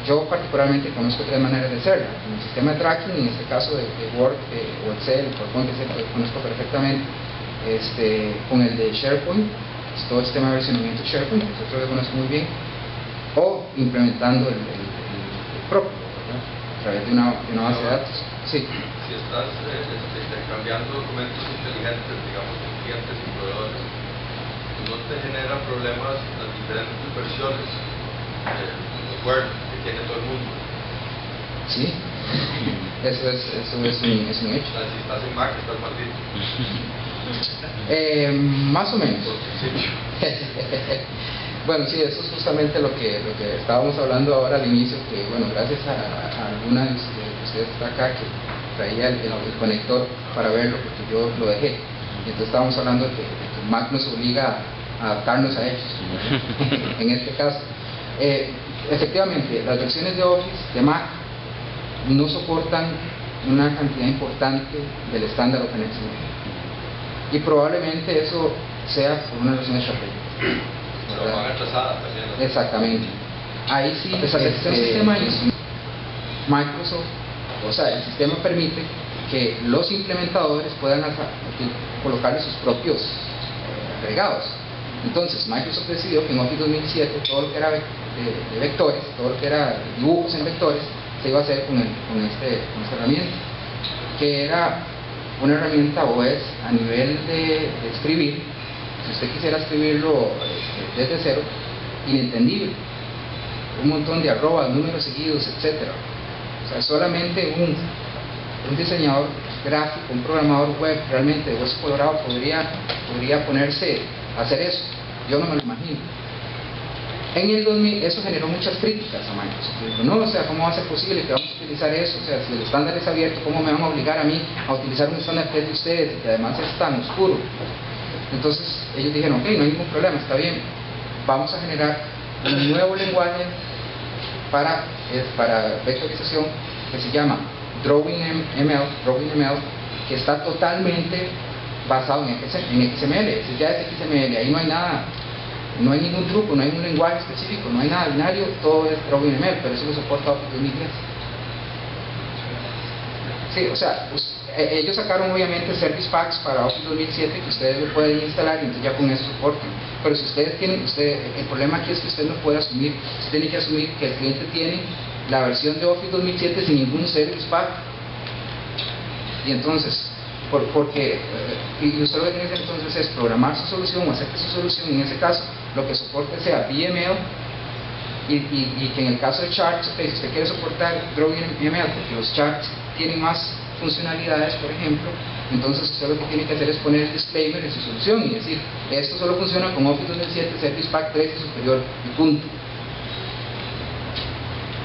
[SPEAKER 2] yo particularmente conozco tres maneras de hacerlo. En el sistema de tracking, en este caso de Word o Excel, PowerPoint, que conozco perfectamente. Con el de SharePoint, todo el sistema de versionamiento de SharePoint, que nosotros lo conozco muy bien, o implementando el propio, ¿verdad? A través de una base de datos. Sí.
[SPEAKER 4] Si estás intercambiando documentos inteligentes, digamos, con clientes y proveedores, ¿no te generan problemas las diferentes versiones de Word que tiene todo el mundo?
[SPEAKER 2] Sí, eso es un hecho.
[SPEAKER 4] O sea, si estás en Mac, estás maldito.
[SPEAKER 2] Más o menos. Bueno, sí, eso es justamente lo que estábamos hablando ahora al inicio, que bueno, gracias a alguna de ustedes que está acá que traía el conector para verlo, porque yo lo dejé. Y entonces estábamos hablando de que Mac nos obliga a adaptarnos a ellos. En este caso, efectivamente, las versiones de Office de Mac no soportan una cantidad importante del estándar OpenXML. Y probablemente eso sea por una razón estratégica.
[SPEAKER 4] Pero van atrasadas también, ¿no?
[SPEAKER 2] Exactamente. Ahí sí, el sistema Microsoft, o sea, el sistema permite que los implementadores puedan colocarle sus propios agregados. Entonces, Microsoft decidió que en Office 2007 todo lo que era de vectores, todo lo que era dibujos en vectores, se iba a hacer con esta herramienta, que era una herramienta OS a nivel de escribir. Si usted quisiera escribirlo desde cero, inentendible, un montón de arrobas, números seguidos, etcétera. O sea, solamente un diseñador gráfico, un programador web realmente de Hueso Colorado podría ponerse a hacer eso. Yo no me lo imagino. En el 2000 eso generó muchas críticas a Microsoft. Dijo, no, o sea, ¿cómo va a ser posible que vamos a utilizar eso? O sea, si el estándar es abierto, ¿cómo me van a obligar a mí a utilizar un estándar que es de ustedes y que además es tan oscuro? Entonces ellos dijeron, ok, no hay ningún problema, está bien, vamos a generar un nuevo lenguaje para vectorización que se llama DrawingML, que está totalmente basado en XML. Ese ya es XML, ahí no hay nada, no hay ningún truco, no hay un lenguaje específico, no hay nada binario, todo es DrawingML, pero eso lo soporta Office 2010. Sí, o sea, ellos sacaron obviamente Service Packs para Office 2007 que ustedes lo pueden instalar y entonces ya con eso soportan. Pero si ustedes tienen, el problema aquí es que usted no puede asumir, usted tiene que asumir que el cliente tiene la versión de Office 2007 sin ningún Service Pack. Y entonces, y usted lo que tiene que hacer entonces es programar su solución o hacer que su solución, en ese caso, lo que soporte sea VML y que en el caso de charts, okay, si usted quiere soportar DrawingML porque los charts tienen más funcionalidades, por ejemplo, entonces usted lo que tiene que hacer es poner el disclaimer en su solución y decir, esto solo funciona con Office 2007 Service Pack 3 y superior, y punto.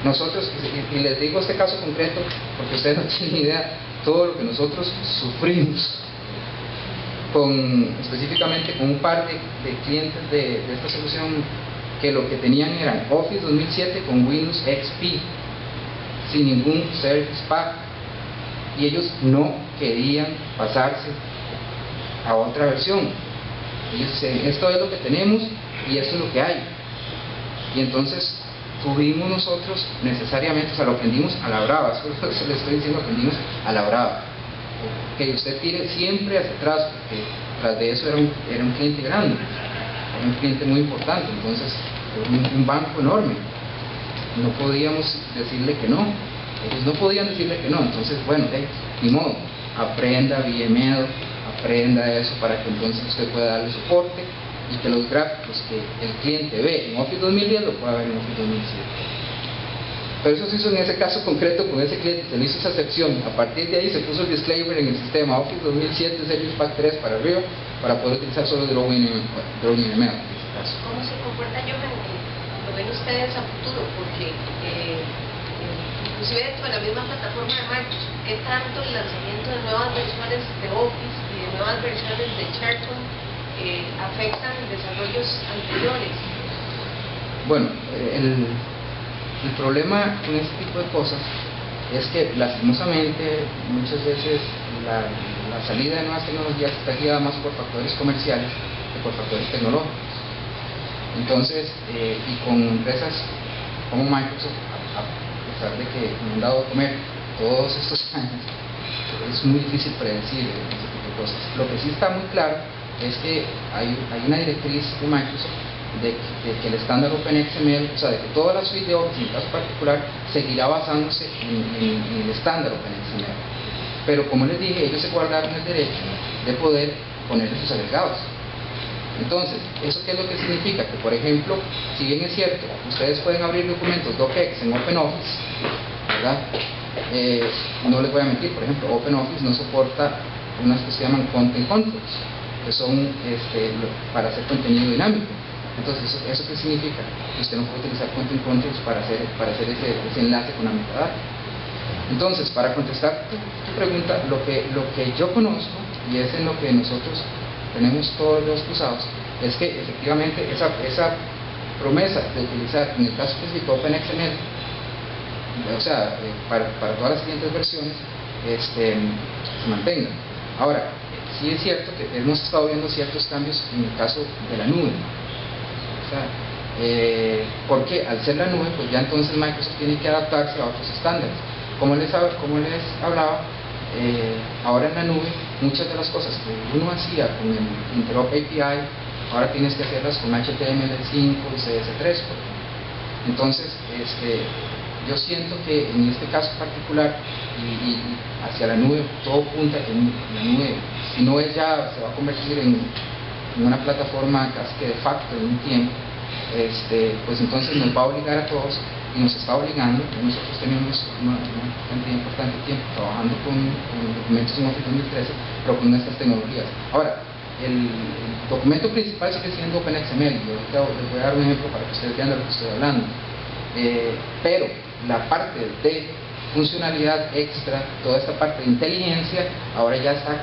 [SPEAKER 2] Nosotros, y les digo este caso concreto porque ustedes no tienen idea todo lo que nosotros sufrimos específicamente con un par de clientes de esta solución que lo que tenían eran Office 2007 con Windows XP sin ningún Service Pack, y ellos no querían pasarse a otra versión. Ellos dicen, esto es lo que tenemos y esto es lo que hay. Y entonces tuvimos nosotros necesariamente, o sea, lo aprendimos a la brava, eso se les estoy diciendo, aprendimos a la brava. Que usted tire siempre hacia atrás, porque tras de eso era un cliente grande, era un cliente muy importante, entonces un banco enorme. No podíamos decirle que no, ellos no podían decirle que no, entonces bueno, ni modo, aprenda VML, aprenda eso para que entonces usted pueda darle soporte y que los gráficos que el cliente ve en Office 2010 lo pueda ver en Office 2007. Pero eso se hizo en ese caso concreto con ese cliente, se le hizo esa excepción. A partir de ahí se puso el disclaimer en el sistema Office 2007 Service Pack 3 para arriba para poder utilizar solo DrawingML en este caso.
[SPEAKER 5] ¿Cómo se comporta Johan? ¿Lo ven ustedes a futuro? Porque inclusive dentro de la misma plataforma de Microsoft, ¿qué tanto el lanzamiento de nuevas versiones de Office y de nuevas versiones de SharePoint afectan desarrollos anteriores?
[SPEAKER 2] Bueno, el problema con este tipo de cosas es que lastimosamente muchas veces la salida de nuevas tecnologías está guiada más por factores comerciales que por factores tecnológicos. Entonces, y con empresas como Microsoft, a pesar de que me han dado a comer todos estos años, es muy difícil predecir ese tipo de cosas. Lo que sí está muy claro es que hay una directriz de Microsoft de que el estándar OpenXML, o sea, de que toda la suite de Office, en caso particular, seguirá basándose en el estándar OpenXML. Pero como les dije, ellos se guardaron el derecho de poder ponerle sus agregados. Entonces, ¿eso qué es lo que significa? Que, por ejemplo, si bien es cierto, ustedes pueden abrir documentos docx en OpenOffice, ¿verdad? No les voy a mentir, por ejemplo, OpenOffice no soporta unas que se llaman Content Controls, que son para hacer contenido dinámico. Entonces, ¿eso qué significa? Que usted no puede utilizar Content Controls para hacer ese enlace con la metadata. Entonces, para contestar tu pregunta, lo que yo conozco, y es en lo que nosotros tenemos todos los cruzados, es que efectivamente esa promesa de utilizar, en el caso específico OpenXML, o sea, para todas las siguientes versiones, se mantenga. Ahora, sí es cierto que hemos estado viendo ciertos cambios en el caso de la nube. Porque al ser la nube, pues ya entonces Microsoft tiene que adaptarse a otros estándares. Como les hablaba, ahora en la nube, muchas de las cosas que uno hacía con el Interop API, ahora tienes que hacerlas con HTML5 y CS3. Entonces, yo siento que en este caso particular y hacia la nube, todo punta que la nube, si no es ya, se va a convertir en una plataforma casi que de facto en un tiempo, pues entonces nos va a obligar a todos, y nos está obligando. Nosotros tenemos una cantidad importante de tiempo trabajando con documentos en Office 2013, pero con estas tecnologías. Ahora, el documento principal sigue siendo OpenXML, yo les voy a dar un ejemplo para que ustedes vean de lo que estoy hablando, pero la parte de funcionalidad extra, toda esta parte de inteligencia, ahora ya está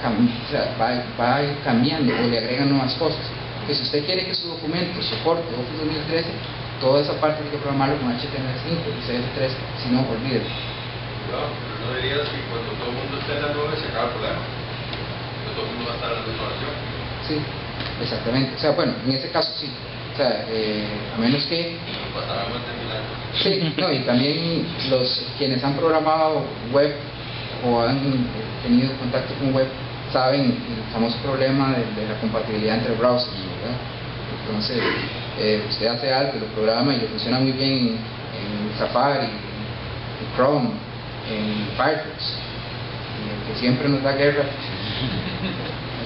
[SPEAKER 2] va a ir cambiando o le agregan nuevas cosas. Que si usted quiere que su documento soporte Office 2013, toda esa parte tiene que programarlo con HTML5 y CS3, si no, olvídelo.
[SPEAKER 4] No dirías que cuando todo el mundo esté en la nube se acaba el problema, que todo el mundo va a estar en la misma versión.
[SPEAKER 2] Sí, exactamente. O sea, bueno, en ese caso sí. O sea, a menos que... Sí, no, y también quienes han programado web o han tenido contacto con web saben el famoso problema de la compatibilidad entre browsers, ¿verdad? Entonces, usted hace algo y lo programa y le funciona muy bien en Safari, en Chrome, en Firefox, y el que siempre nos da guerra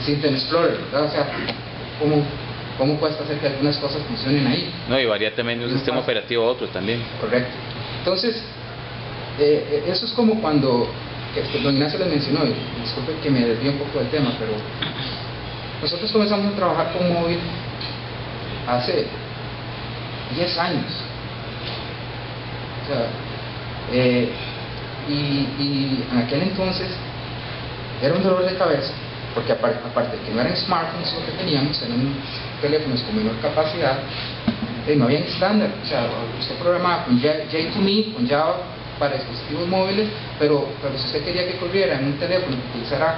[SPEAKER 2] es Internet Explorer, ¿verdad? O sea, cómo cuesta hacer que algunas cosas funcionen ahí.
[SPEAKER 6] No, y varía también de un sistema operativo a otro también.
[SPEAKER 2] Correcto. Entonces, eso es como cuando, que don Ignacio les mencionó, y disculpen que me desvíe un poco del tema, pero nosotros comenzamos a trabajar con móvil hace 10 años. O sea, y en aquel entonces era un dolor de cabeza, porque aparte de que no eran smartphones lo que teníamos, eran teléfonos con menor capacidad, no había estándar. O sea, usted programaba con J2Me, con Java para dispositivos móviles, pero si usted quería que corriera en un teléfono que utilizara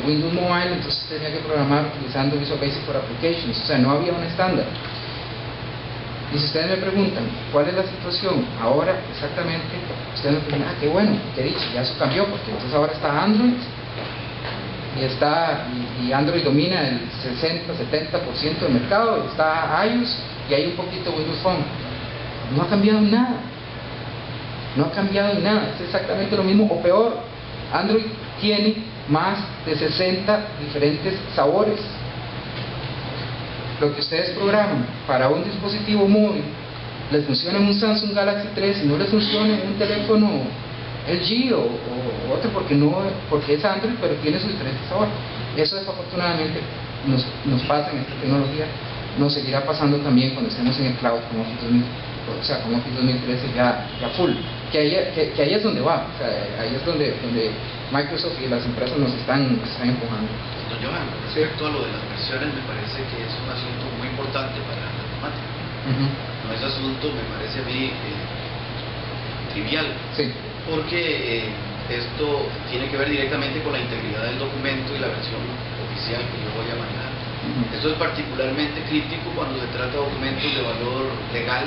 [SPEAKER 2] Windows Mobile, entonces tenía que programar utilizando Visual Basic for Applications. O sea, no había un estándar. Y si ustedes me preguntan cuál es la situación ahora exactamente, ustedes me preguntan, qué bueno, qué dicho, ya eso cambió, porque entonces ahora está Android y Android domina el 60-70% del mercado, y está iOS y hay un poquito Windows Phone. No ha cambiado nada, no ha cambiado nada, es exactamente lo mismo o peor. Android tiene más de 60 diferentes sabores. Lo que ustedes programan para un dispositivo móvil les funciona en un Samsung Galaxy 3 y no les funciona en un teléfono LG o otro, porque es Android, pero tiene su diferente sabor. Eso desafortunadamente nos pasa en esta tecnología, nos seguirá pasando también cuando estemos en el cloud como Office 2013 ya full, que ahí es donde va. O sea, ahí es donde Microsoft y las empresas nos están empujando.
[SPEAKER 7] Don Johan, respecto a lo de las versiones, me parece que es un asunto muy importante para la matemática. No es asunto, me parece a mí, trivial.
[SPEAKER 2] Sí.
[SPEAKER 7] Porque esto tiene que ver directamente con la integridad del documento y la versión oficial que yo voy a manejar. Esto es particularmente crítico cuando se trata de documentos de valor legal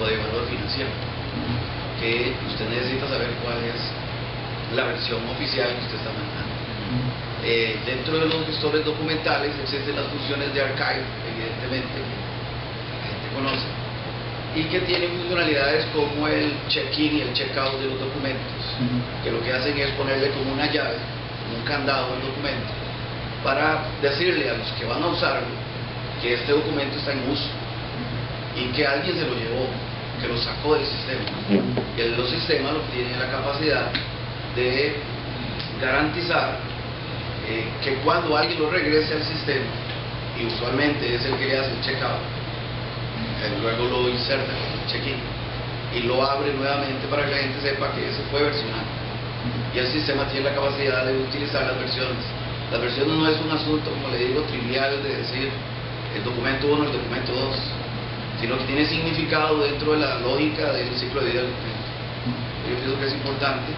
[SPEAKER 7] o de valor financiero, que usted necesita saber cuál es la versión oficial que usted está manejando. Dentro de los gestores documentales existen las funciones de archive, evidentemente, que la gente conoce, y que tienen funcionalidades como el check-in y el check-out de los documentos, que lo que hacen es ponerle como una llave, como un candado al documento, para decirle a los que van a usarlo que este documento está en uso y que alguien se lo llevó, que lo sacó del sistema. Y los sistemas lo tienen la capacidad de garantizar que cuando alguien lo regrese al sistema, y usualmente es el que le hace el check-out, luego lo inserta con el check-in y lo abre nuevamente para que la gente sepa que ese fue versionado. Y el sistema tiene la capacidad de utilizar las versiones. Las versiones no es un asunto, como le digo, trivial de decir el documento 1, el documento 2, sino que tiene significado dentro de la lógica del ciclo de vida del documento. Yo pienso que es importante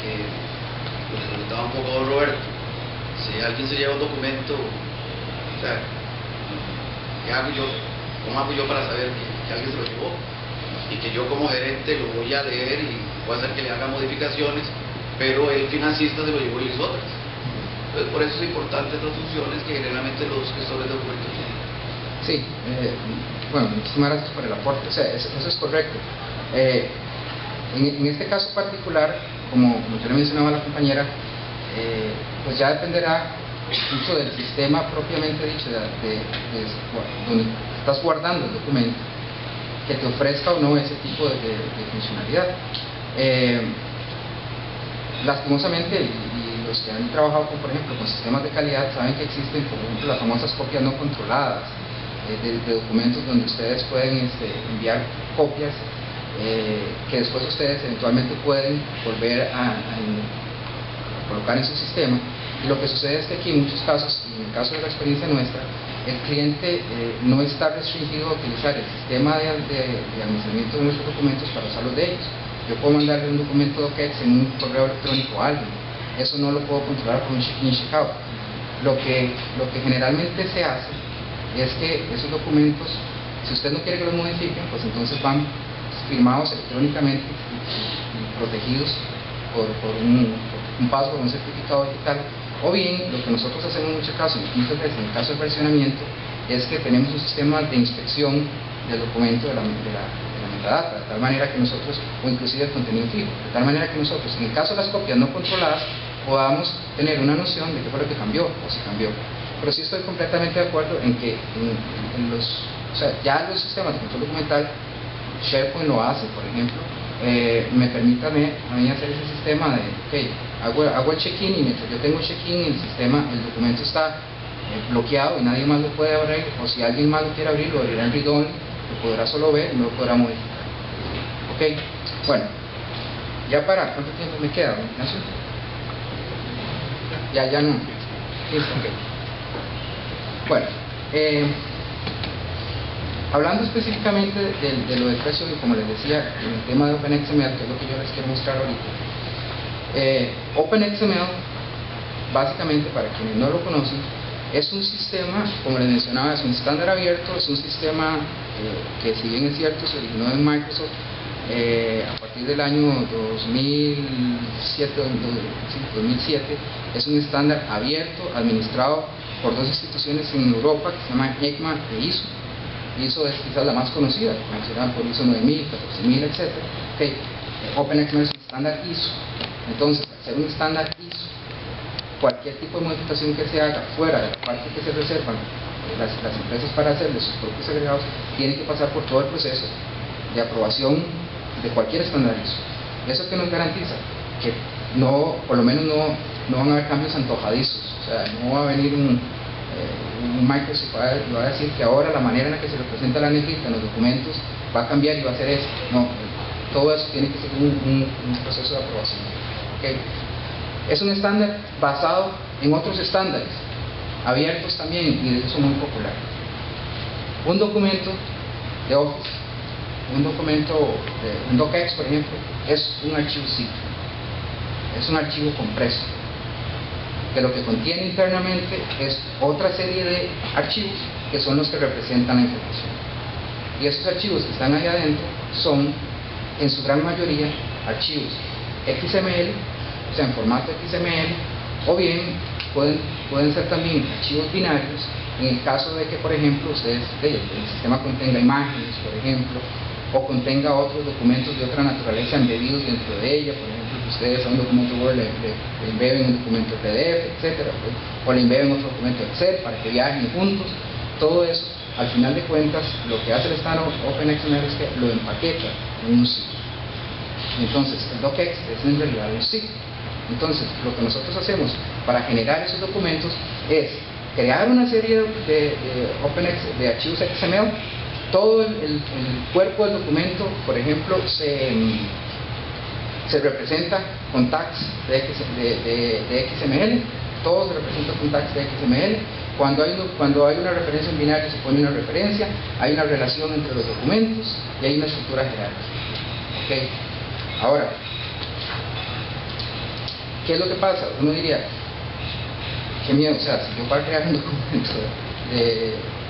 [SPEAKER 7] que, lo que preguntaba un poco Roberto, si alguien se lleva un documento, o sea, ¿qué hago yo? ¿Cómo hago yo para saber que alguien se lo llevó? Y que yo como gerente lo voy a leer y voy a hacer que le haga modificaciones, pero el financista se lo llevó y hizo otras. Entonces, por eso es importante estas funciones que generalmente los gestores de documentos tienen.
[SPEAKER 2] Sí, bueno, muchísimas gracias por el aporte. O sea, eso es correcto. En este caso particular, como yo le mencionaba a la compañera, pues ya dependerá incluso del sistema propiamente dicho, donde estás guardando el documento, que te ofrezca o no ese tipo de funcionalidad. Lastimosamente, y los que han trabajado por ejemplo con sistemas de calidad saben que existen, por ejemplo, las famosas copias no controladas de documentos, donde ustedes pueden enviar copias que después ustedes eventualmente pueden volver a colocar en su sistema. Y lo que sucede es que aquí en muchos casos, y en el caso de la experiencia nuestra, el cliente no está restringido a utilizar el sistema de almacenamiento de nuestros documentos para usarlos de ellos. Yo puedo mandarle un documento docx en un correo electrónico a alguien, eso no lo puedo controlar con un check-in y check-out. Lo que generalmente se hace es que esos documentos, si usted no quiere que los modifiquen, pues entonces van firmados electrónicamente y protegidos por un password, un certificado digital. O bien, lo que nosotros hacemos en muchos casos, muchas veces en el caso de versionamiento, es que tenemos un sistema de inspección del documento de la metadata, de tal manera que nosotros, o inclusive el contenido fijo, de tal manera que nosotros, en el caso de las copias no controladas, podamos tener una noción de qué fue lo que cambió o si cambió. pero sí estoy completamente de acuerdo en que o sea, ya los sistemas de control documental, SharePoint lo hace, por ejemplo, me permite a mí hacer ese sistema de, ok, hago el check-in y mientras yo tengo check-in, el sistema, el documento está bloqueado y nadie más lo puede abrir, o si alguien más lo quiere abrir, lo abrirá en read-only, lo podrá solo ver y no lo podrá modificar. Ok, bueno, ya para, ¿cuánto tiempo me queda, Ignacio? Ya no. Listo, ok. Bueno, hablando específicamente de lo de precio, y como les decía, en el tema de OpenXML, que es lo que yo les quiero mostrar ahorita. OpenXML, básicamente, para quienes no lo conocen, es un sistema, como les mencionaba, es un estándar abierto, es un sistema que, si bien es cierto, se originó en Microsoft a partir del año 2007, es un estándar abierto, administrado por dos instituciones en Europa que se llaman ECMA e ISO. ISO es quizás la más conocida, conocida por ISO 9000, 14000, etc. Okay. OpenXML es un estándar ISO. Entonces, al ser un estándar ISO, cualquier tipo de modificación que se haga fuera de la parte que se reservan las empresas para hacerle sus propios agregados, tiene que pasar por todo el proceso de aprobación de cualquier estándar ISO. ¿Eso que nos garantiza? Que no, por lo menos no van a haber cambios antojadizos. O sea, no va a venir un Microsoft y va a decir que ahora la manera en la que se representa la negrita en los documentos va a cambiar y va a ser eso. No, todo eso tiene que ser un proceso de aprobación. ¿Okay? Es un estándar basado en otros estándares, abiertos también y de uso muy popular. Un documento de Office, un docx, por ejemplo, es un archivo zip, es un archivo compreso, que lo que contiene internamente es otra serie de archivos que son los que representan la información. Y esos archivos que están ahí adentro son, en su gran mayoría, archivos XML, o sea, en formato XML, o bien pueden ser también archivos binarios, en el caso de que, por ejemplo, el sistema contenga imágenes, por ejemplo, o contenga otros documentos de otra naturaleza embebidos dentro de ella, por ejemplo, que ustedes a un documento Word le embeben un documento PDF, etcétera, o le embeben otro documento Excel para que viajen juntos. Todo eso, al final de cuentas, lo que hace el estándar OpenXML es que lo empaqueta en un zip. Entonces, el docx es en realidad un zip. Entonces, lo que nosotros hacemos para generar esos documentos es crear una serie de archivos XML. Todo el cuerpo del documento, por ejemplo, se representa con tags de XML, todo se representa con tags de XML. Cuando hay una referencia en binario se pone una referencia, hay una relación entre los documentos y hay una estructura jerárquica. ¿Okay? Ahora, ¿qué es lo que pasa? Uno diría, qué miedo, o sea, si yo para crear un documento,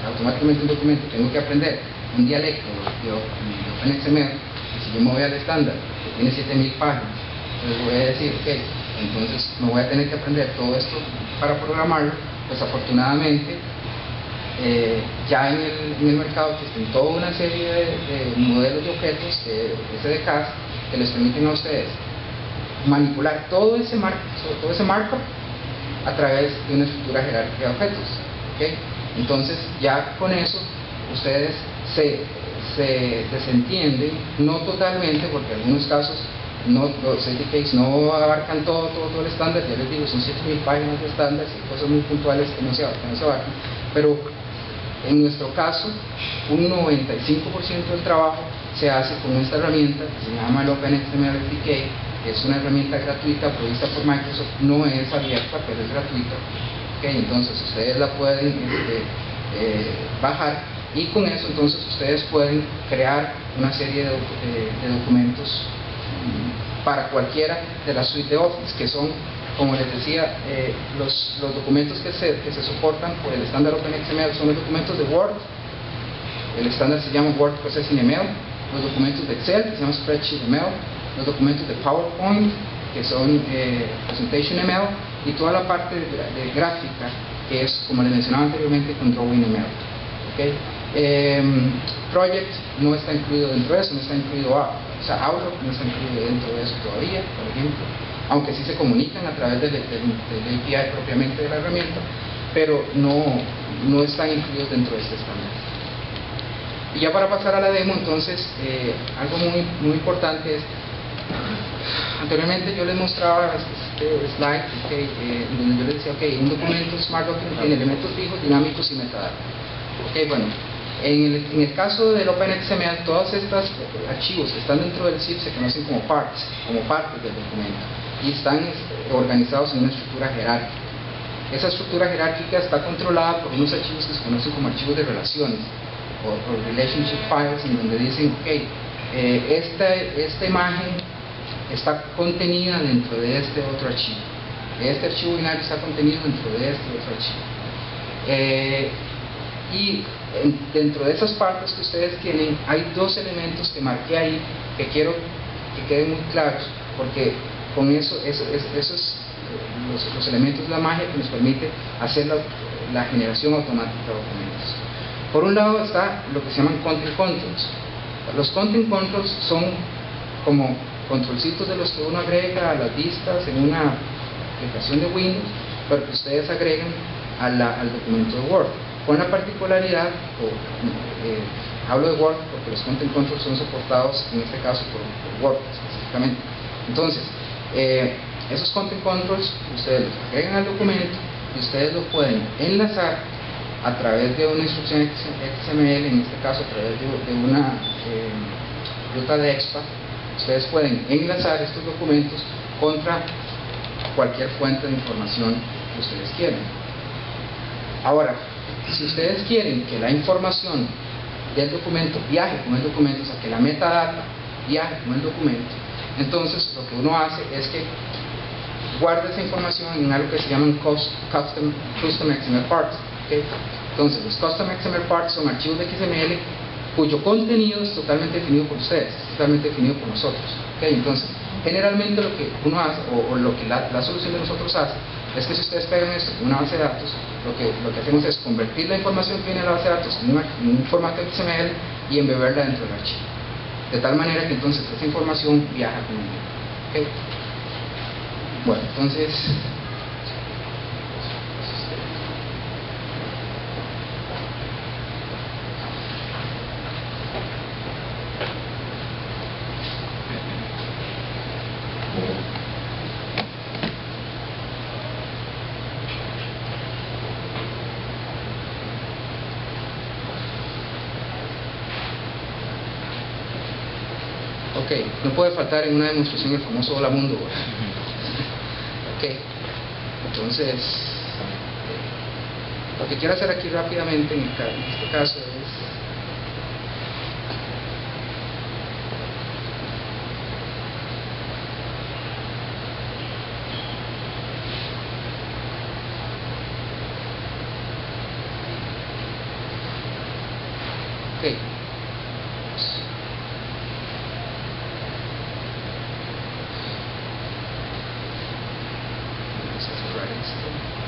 [SPEAKER 2] automáticamente un documento, tengo que aprender un dialecto de OpenXML, y si yo me voy al estándar, que tiene 7000 páginas, entonces voy a decir, ok, entonces me voy a tener que aprender todo esto para programarlo. Pues afortunadamente, ya en el mercado existen toda una serie de modelos de objetos, SDKs, que les permiten a ustedes manipular todo ese markup a través de una estructura jerárquica de objetos. ¿Okay? Entonces, ya con eso, ustedes se desentienden, no totalmente, porque en algunos casos los SDKs no abarcan todo el estándar. Ya les digo, son 7000 páginas de estándar y cosas muy puntuales que no se abarcan, pero en nuestro caso, un 95% del trabajo se hace con esta herramienta que se llama el OpenXML SDK, que es una herramienta gratuita provista por Microsoft, no es abierta, pero es gratuita. ¿Okay? Entonces ustedes la pueden bajar, y con eso entonces ustedes pueden crear una serie de documentos para cualquiera de la suite de Office, que son, como les decía, los documentos que se soportan por el estándar OpenXML son los documentos de Word. El estándar se llama Word Processing ML, los documentos de Excel, que se llama Spreadsheet ML, los documentos de PowerPoint, que son Presentation ML, y toda la parte de gráfica, que es, como les mencionaba anteriormente, con Drawing ML. ¿Okay? Project no está incluido dentro de eso, no está incluido Outlook no está incluido dentro de eso todavía, por ejemplo, aunque sí se comunican a través del API propiamente de la herramienta. pero no están incluidos dentro de este estándar. Y ya para pasar a la demo, entonces, algo muy importante es, anteriormente yo les mostraba este slide, donde yo les decía, un documento Smart Document tiene elementos fijos, dinámicos y metadata. Bueno, en el caso del OpenXML, todos estos archivos que están dentro del zip se conocen como parts, como partes del documento, y están organizados en una estructura jerárquica. Esa estructura jerárquica está controlada por unos archivos que se conocen como archivos de relaciones, o relationship files, en donde dicen, esta imagen está contenida dentro de este otro archivo, este archivo binario está contenido dentro de este otro archivo, y dentro de esas partes que ustedes tienen hay dos elementos que marqué ahí que quiero que queden muy claros, porque con eso es los elementos de la magia que nos permite hacer la generación automática de documentos. Por un lado está lo que se llaman content controls. Los content controls son como controlcitos de los que uno agrega a las vistas en una aplicación de Windows, pero que ustedes agregan al documento de Word, con la particularidad, hablo de Word porque los content controls son soportados en este caso por Word específicamente. Entonces, esos content controls ustedes los agregan al documento y ustedes lo pueden enlazar a través de una instrucción XML, en este caso a través de una ruta de XPath. Ustedes pueden enlazar estos documentos contra cualquier fuente de información que ustedes quieran. Ahora, si ustedes quieren que la información del documento viaje con el documento, o sea, que la metadata viaje con el documento, entonces lo que uno hace es que guarda esa información en algo que se llaman custom XML parts. Entonces, los custom XML parts son archivos de XML cuyo contenido es totalmente definido por ustedes, totalmente definido por nosotros. Entonces, generalmente lo que uno hace, o lo que la solución de nosotros hace, es que si ustedes pegan esto en una base de datos, lo que hacemos es convertir la información que viene de la base de datos en un formato XML y embeberla dentro del archivo. De tal manera que entonces esa información viaja con el. Bueno, entonces, no puede faltar en una demostración el famoso Hola Mundo. Entonces, lo que quiero hacer aquí rápidamente en este caso es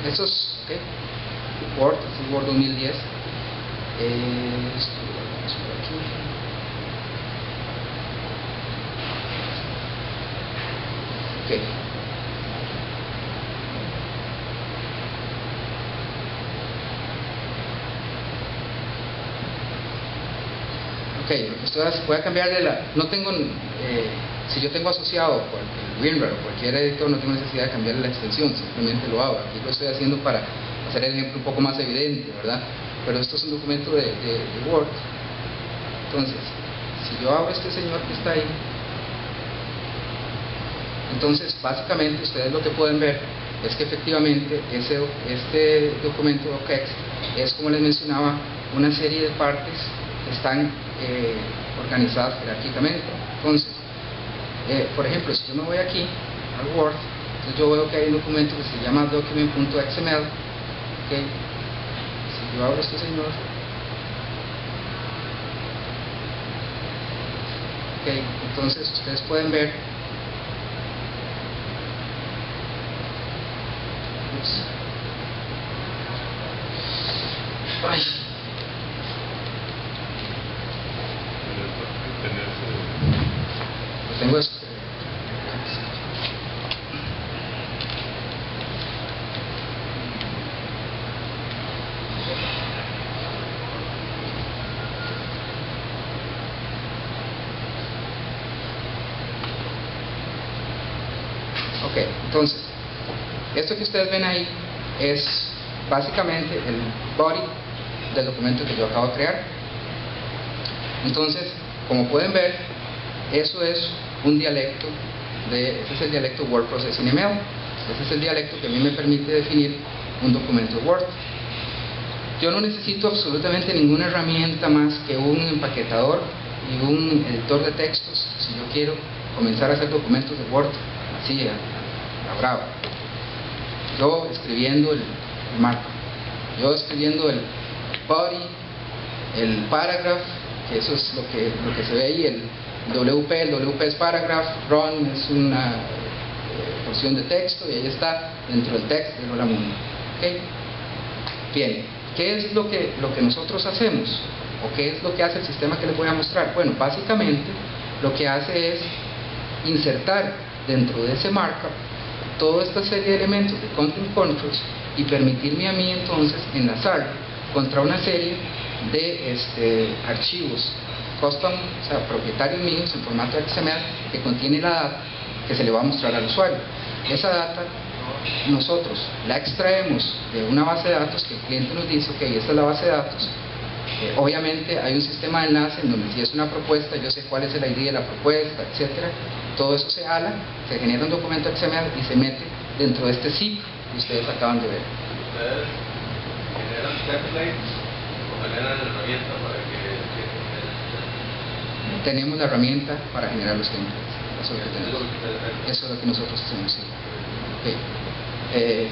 [SPEAKER 2] estos, Word, es Word 2010. Esto lo vamos por aquí. Voy a cambiarle no tengo, si yo tengo asociado el WinRAR o cualquier editor, no tengo necesidad de cambiarle la extensión, simplemente lo hago. Aquí lo estoy haciendo para hacer el ejemplo un poco más evidente, ¿verdad? Pero esto es un documento de Word. Entonces, si yo abro este señor que está ahí, entonces básicamente ustedes lo que pueden ver es que efectivamente este documento docx es, como les mencionaba, una serie de partes que están organizadas jerárquicamente. Entonces, por ejemplo, si yo me voy aquí al Word, entonces yo veo que hay un documento que se llama document.xml. Si yo abro este señor, entonces ustedes pueden ver tengo esto. Ok, entonces, esto que ustedes ven ahí es básicamente el body del documento que yo acabo de crear. Entonces, como pueden ver, eso es un dialecto ese es el dialecto Word Processing ML. Ese es el dialecto que a mí me permite definir un documento Word. Yo no necesito absolutamente ninguna herramienta más que un empaquetador y un editor de textos si yo quiero comenzar a hacer documentos de Word así a bravo. Yo escribiendo el marco, yo escribiendo el body, el paragraph, que eso es lo que se ve ahí, el WP es paragraph, run es una porción de texto y ahí está dentro del texto del hola mundo. ¿Okay? Bien, ¿qué es lo que nosotros hacemos? ¿O qué es lo que hace el sistema que les voy a mostrar? Bueno, básicamente lo que hace es insertar dentro de ese markup toda esta serie de elementos de content controls y permitirme a mí entonces enlazar contra una serie de archivos custom, o sea, propietarios míos en formato XML que contiene la data que se le va a mostrar al usuario. Esa data nosotros la extraemos de una base de datos que el cliente nos dice, ok, esta es la base de datos. Obviamente hay un sistema de enlace en donde si es una propuesta yo sé cuál es el ID de la propuesta, etcétera. Todo eso se ala, se genera un documento XML y se mete dentro de este zip que ustedes acaban de ver.
[SPEAKER 4] ¿Ustedes generan templates o generan herramientas para que
[SPEAKER 2] tenemos la herramienta para generar los templates? Eso es lo que tenemos. Eso es lo que nosotros hacemos, sí. Okay. Okay.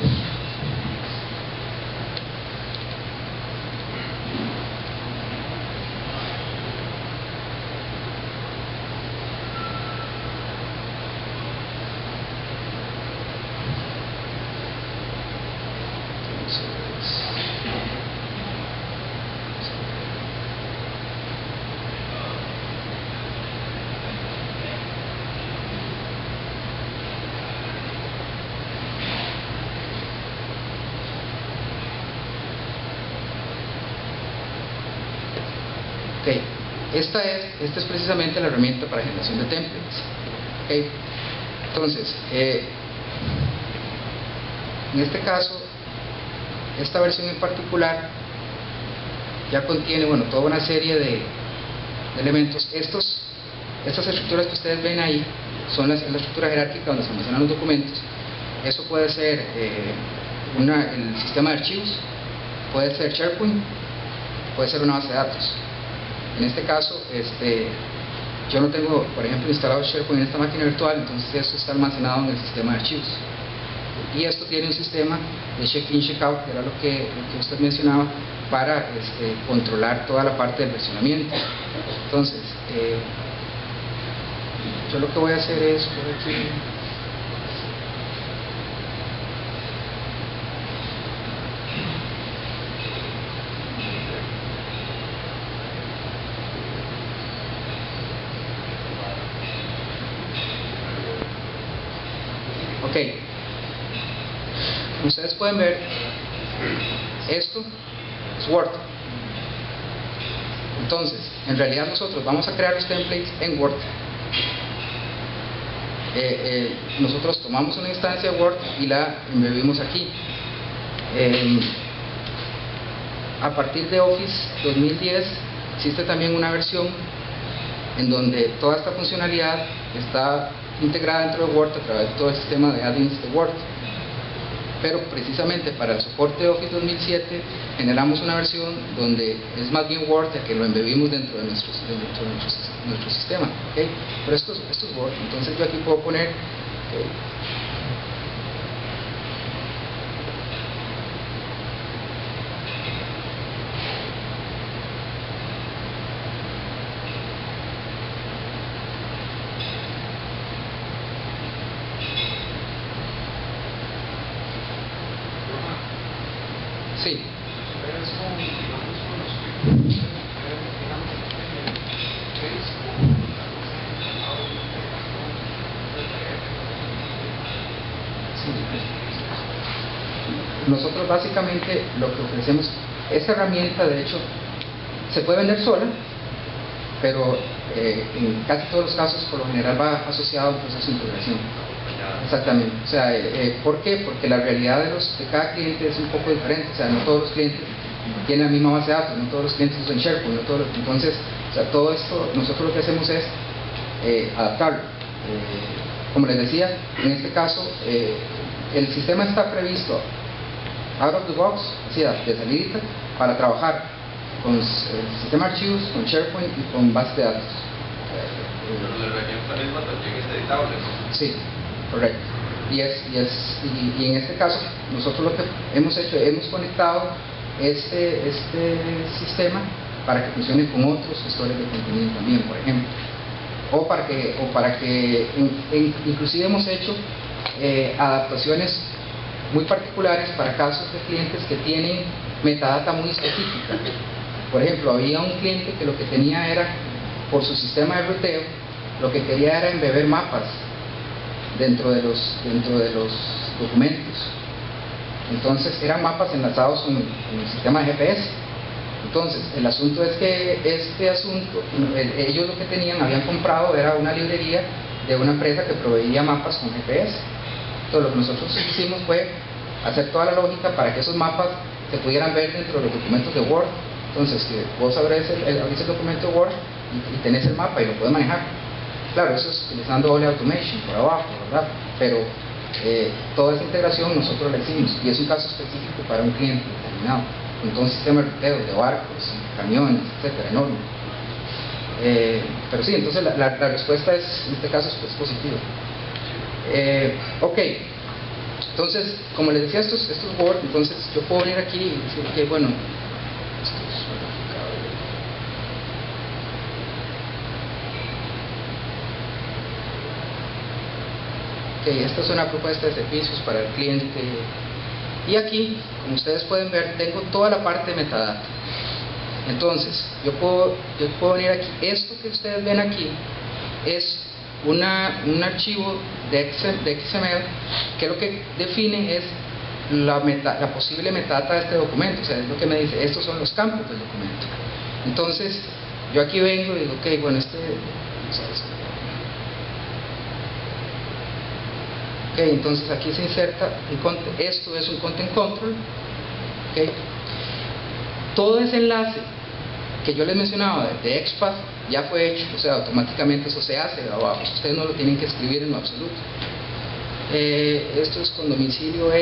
[SPEAKER 2] Esta es precisamente la herramienta para generación de templates. Okay. Entonces, en este caso, esta versión en particular ya contiene, bueno, toda una serie de elementos. Estas estructuras que ustedes ven ahí son la estructura jerárquica donde se almacenan los documentos. Eso puede ser el sistema de archivos, puede ser SharePoint, puede ser una base de datos. En este caso, yo no tengo, por ejemplo, instalado SharePoint en esta máquina virtual, entonces eso está almacenado en el sistema de archivos. Y esto tiene un sistema de check-in, check-out, que era lo que usted mencionaba, para controlar toda la parte del versionamiento. Entonces, yo lo que voy a hacer es, por aquí, ok, como ustedes pueden ver, esto es Word. Entonces, en realidad nosotros vamos a crear los templates en Word. Nosotros tomamos una instancia de Word y la embebimos aquí. A partir de Office 2010 existe también una versión en donde toda esta funcionalidad está integrada dentro de Word a través de todo el sistema de add-ins de Word. Pero precisamente para el soporte de Office 2007 generamos una versión donde es más bien Word que lo embebimos dentro de nuestro sistema. ¿Okay? Pero esto es Word, entonces yo aquí puedo poner sí. Nosotros básicamente lo que ofrecemos, esa herramienta de hecho se puede vender sola, pero en casi todos los casos por lo general va asociado a un proceso de integración. Exactamente. O sea, ¿por qué? Porque la realidad de cada cliente es un poco diferente. O sea, no todos los clientes tienen la misma base de datos, no todos los clientes usan SharePoint, entonces, o sea, todo esto, nosotros lo que hacemos es adaptarlo. Como les decía, en este caso, el sistema está previsto out of the box, o sea, de salida, para trabajar con el sistema de archivos, con SharePoint y con base de datos.
[SPEAKER 4] Pero la herramienta misma también es editable.
[SPEAKER 2] Sí, correcto. Y en este caso, nosotros lo que hemos hecho, hemos conectado este sistema para que funcione con otros gestores de contenido también, por ejemplo. O para que inclusive hemos hecho adaptaciones muy particulares para casos de clientes que tienen metadata muy específica. Por ejemplo, había un cliente que lo que tenía era, por su sistema de ruteo, lo que quería era embeber mapas dentro de los documentos. Entonces eran mapas enlazados con el sistema de GPS. Entonces el asunto es que ellos lo que habían comprado era una librería de una empresa que proveía mapas con GPS. Entonces lo que nosotros hicimos fue hacer toda la lógica para que esos mapas se pudieran ver dentro de los documentos de Word. Entonces que vos abrís el documento de Word y tenés el mapa y lo puedes manejar. Claro, eso es utilizando doble automation por abajo, ¿verdad? Pero toda esa integración nosotros la hicimos, y es un caso específico para un cliente determinado, con todo un sistema de ruteo de barcos, camiones, etcétera, enorme. Pero sí, entonces la respuesta es, en este caso, es positiva. Ok, entonces, como les decía, estos Word, entonces yo puedo venir aquí y decir que, bueno, esto es esta es una propuesta de servicios para el cliente, y aquí, como ustedes pueden ver, tengo toda la parte de metadata. Entonces yo puedo venir aquí. Esto que ustedes ven aquí es un archivo de XML que lo que define es la posible metadata de este documento. O sea, es lo que me dice, estos son los campos del documento. Entonces yo aquí vengo y digo, ok, bueno, ok, entonces aquí se inserta esto es un content control. Okay. Todo ese enlace que yo les mencionaba de XPath ya fue hecho, o sea, automáticamente eso se hace de abajo, ustedes no lo tienen que escribir en lo absoluto. Esto es con domicilio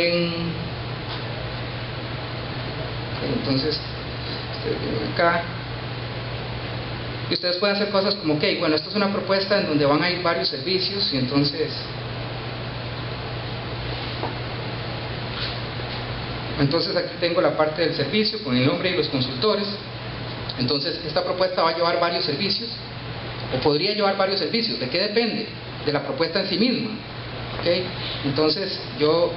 [SPEAKER 2] entonces ustedes vienen acá y ustedes pueden hacer cosas como, ok, bueno, esto es una propuesta en donde van a ir varios servicios, y entonces aquí tengo la parte del servicio con el nombre y los consultores. Entonces esta propuesta va a llevar varios servicios, o podría llevar varios servicios. ¿De qué depende? De la propuesta en sí misma. ¿Okay? Entonces yo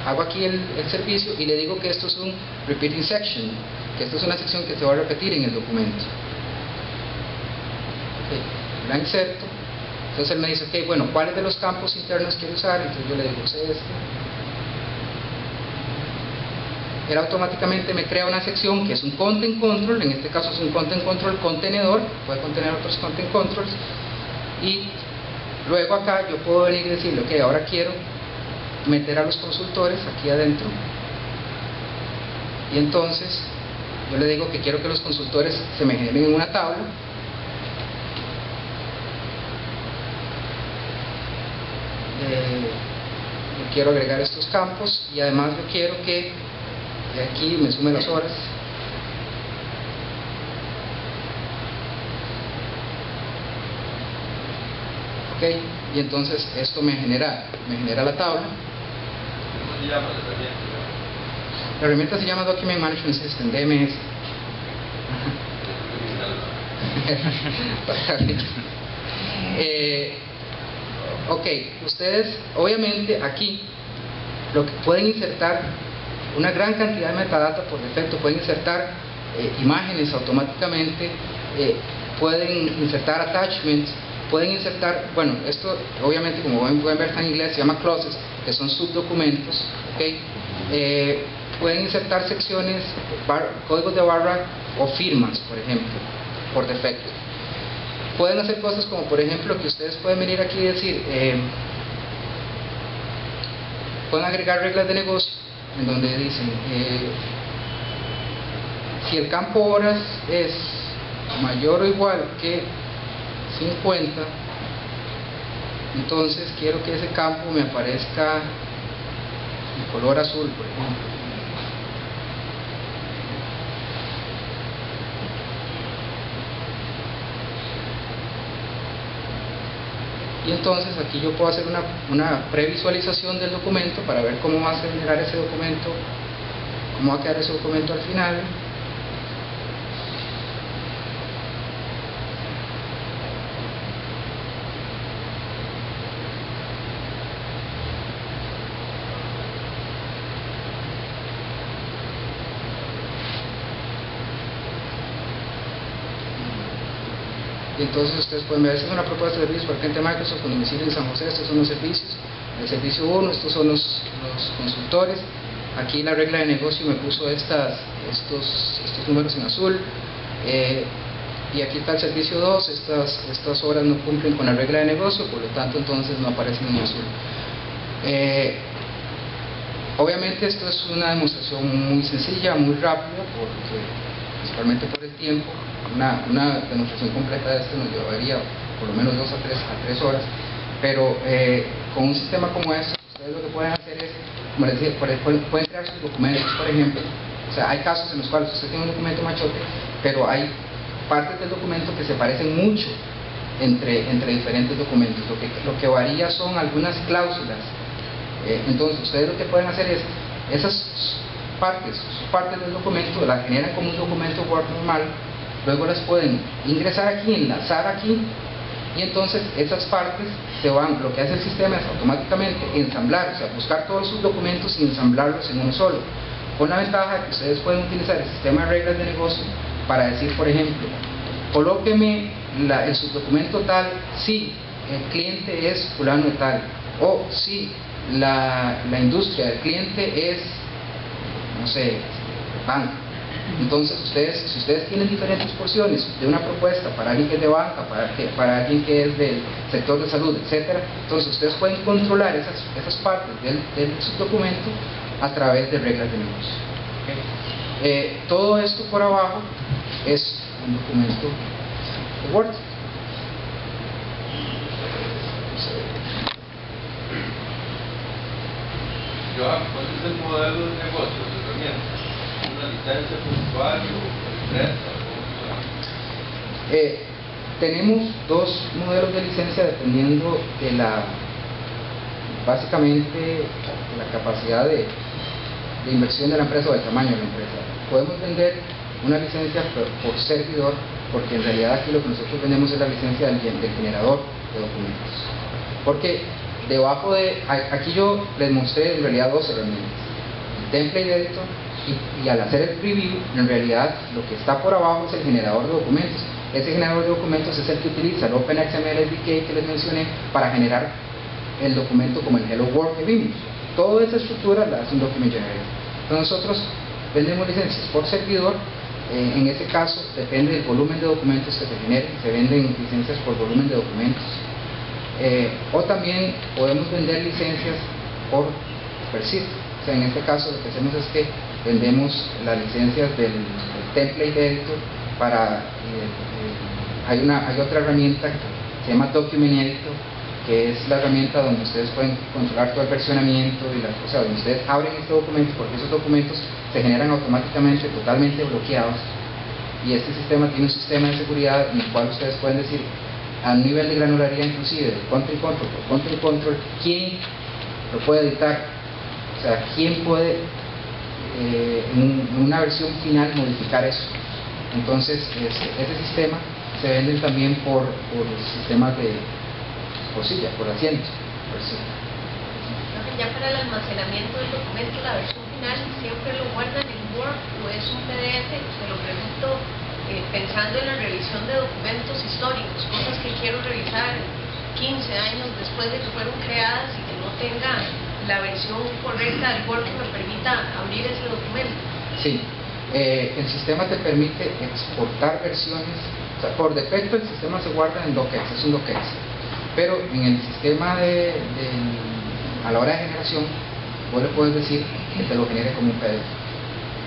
[SPEAKER 2] hago aquí el servicio y le digo que esto es un repeating section, que esto es una sección que se va a repetir en el documento. Okay. La inserto. Entonces él me dice, ok, bueno, ¿cuáles de los campos internos quiere usar? Entonces yo le digo, Él automáticamente me crea una sección que es un content control. En este caso es un content control contenedor, puede contener otros content controls, y luego acá yo puedo venir y decirle, ok, ahora quiero meter a los consultores aquí adentro, y entonces yo le digo que quiero que los consultores se me generen en una tabla. Yo quiero agregar estos campos, y además yo quiero que de aquí me sume las horas. Ok, y entonces esto me genera la tabla.
[SPEAKER 4] ¿Cómo se llama la herramienta?
[SPEAKER 2] La herramienta se llama Document Management System, DMS. Ok, ustedes obviamente aquí lo que pueden insertar una gran cantidad de metadata por defecto, pueden insertar imágenes automáticamente, pueden insertar attachments, pueden insertar, bueno, esto obviamente como pueden ver está en inglés, se llama clauses, que son subdocumentos. ¿Okay? Pueden insertar secciones, códigos de barra o firmas, por ejemplo, por defecto. Pueden hacer cosas como, por ejemplo, que ustedes pueden venir aquí y decir, pueden agregar reglas de negocio en donde dicen si el campo horas es mayor o igual que 50, entonces quiero que ese campo me aparezca en color azul, por ejemplo. Y entonces aquí yo puedo hacer una previsualización del documento para ver cómo va a generar ese documento, cómo va a quedar ese documento al final. Y entonces ustedes pueden ver, esta es una propuesta de servicios para el cliente Microsoft con domicilio en San José. Estos son los servicios. El servicio 1, estos son los consultores. Aquí la regla de negocio me puso estos números en azul. Y aquí está el servicio 2, estas horas no cumplen con la regla de negocio, por lo tanto entonces no aparecen en azul. Obviamente esto es una demostración muy sencilla, muy rápida, porque principalmente por el tiempo. Una demostración completa de esto nos llevaría por lo menos 2 a 3 horas, pero con un sistema como este, ustedes lo que pueden hacer es, como les decía, pueden crear sus documentos, por ejemplo. O sea, hay casos en los cuales usted tiene un documento machote, pero hay partes del documento que se parecen mucho entre diferentes documentos. Lo que varía son algunas cláusulas. Entonces ustedes lo que pueden hacer es, esas partes del documento las generan como un documento Word normal, luego las pueden ingresar aquí, enlazar aquí, y entonces esas partes lo que hace el sistema es automáticamente ensamblar, o sea, buscar todos sus documentos y ensamblarlos en uno solo, con la ventaja de que ustedes pueden utilizar el sistema de reglas de negocio para decir, por ejemplo, colóqueme el subdocumento tal si el cliente es fulano de tal, o si la industria del cliente es, no sé, banco. Entonces si ustedes tienen diferentes porciones de una propuesta para alguien que es de banca, para alguien que es del sector de salud, etcétera, entonces ustedes pueden controlar esas partes del subdocumento a través de reglas de negocio. ¿Okay? Todo esto por abajo es un documento de Word.
[SPEAKER 4] Joan, ¿cuál es el modelo de negocio de herramientas? ¿Una licencia por usuario o empresa?
[SPEAKER 2] Tenemos dos modelos de licencia dependiendo de básicamente la capacidad de inversión de la empresa o del tamaño de la empresa. Podemos vender una licencia por servidor, porque en realidad aquí lo que nosotros vendemos es la licencia del generador de documentos. Porque debajo aquí yo les mostré en realidad dos herramientas, el template editor y al hacer el preview, en realidad lo que está por abajo es el generador de documentos. Ese generador de documentos es el que utiliza el OpenXML SDK que les mencioné para generar el documento como el Hello World que vimos. Toda esa estructura la hace un document generator. Entonces nosotros vendemos licencias por servidor. En ese caso depende del volumen de documentos que se generen, se venden licencias por volumen de documentos. O también podemos vender licencias por seat. O sea, en este caso lo que hacemos es que vendemos las licencias del template editor para hay otra herramienta que se llama Document Editor, que es la herramienta donde ustedes pueden controlar todo el versionamiento y o sea, donde ustedes abren este documento, porque esos documentos se generan automáticamente, totalmente bloqueados, y este sistema tiene un sistema de seguridad en el cual ustedes pueden decir a un nivel de granularidad inclusive de control por control quién lo puede editar, o sea, quién puede en una versión final modificar eso. Entonces ese sistema se venden también por sistemas por silla, por asiento.
[SPEAKER 5] Ya para el almacenamiento del documento, la versión final siempre lo guardan en Word o es un PDF. Se lo pregunto pensando en la revisión de documentos históricos, cosas que quiero revisar 15 años después de que fueron creadas y que no tenga la versión correcta del Word que me permita abrir ese documento.
[SPEAKER 2] Sí, el sistema te permite exportar versiones, o sea, por defecto el sistema se guarda en docx, es un docx, pero en el sistema a la hora de generación vos le puedes decir que te lo genere como un PDF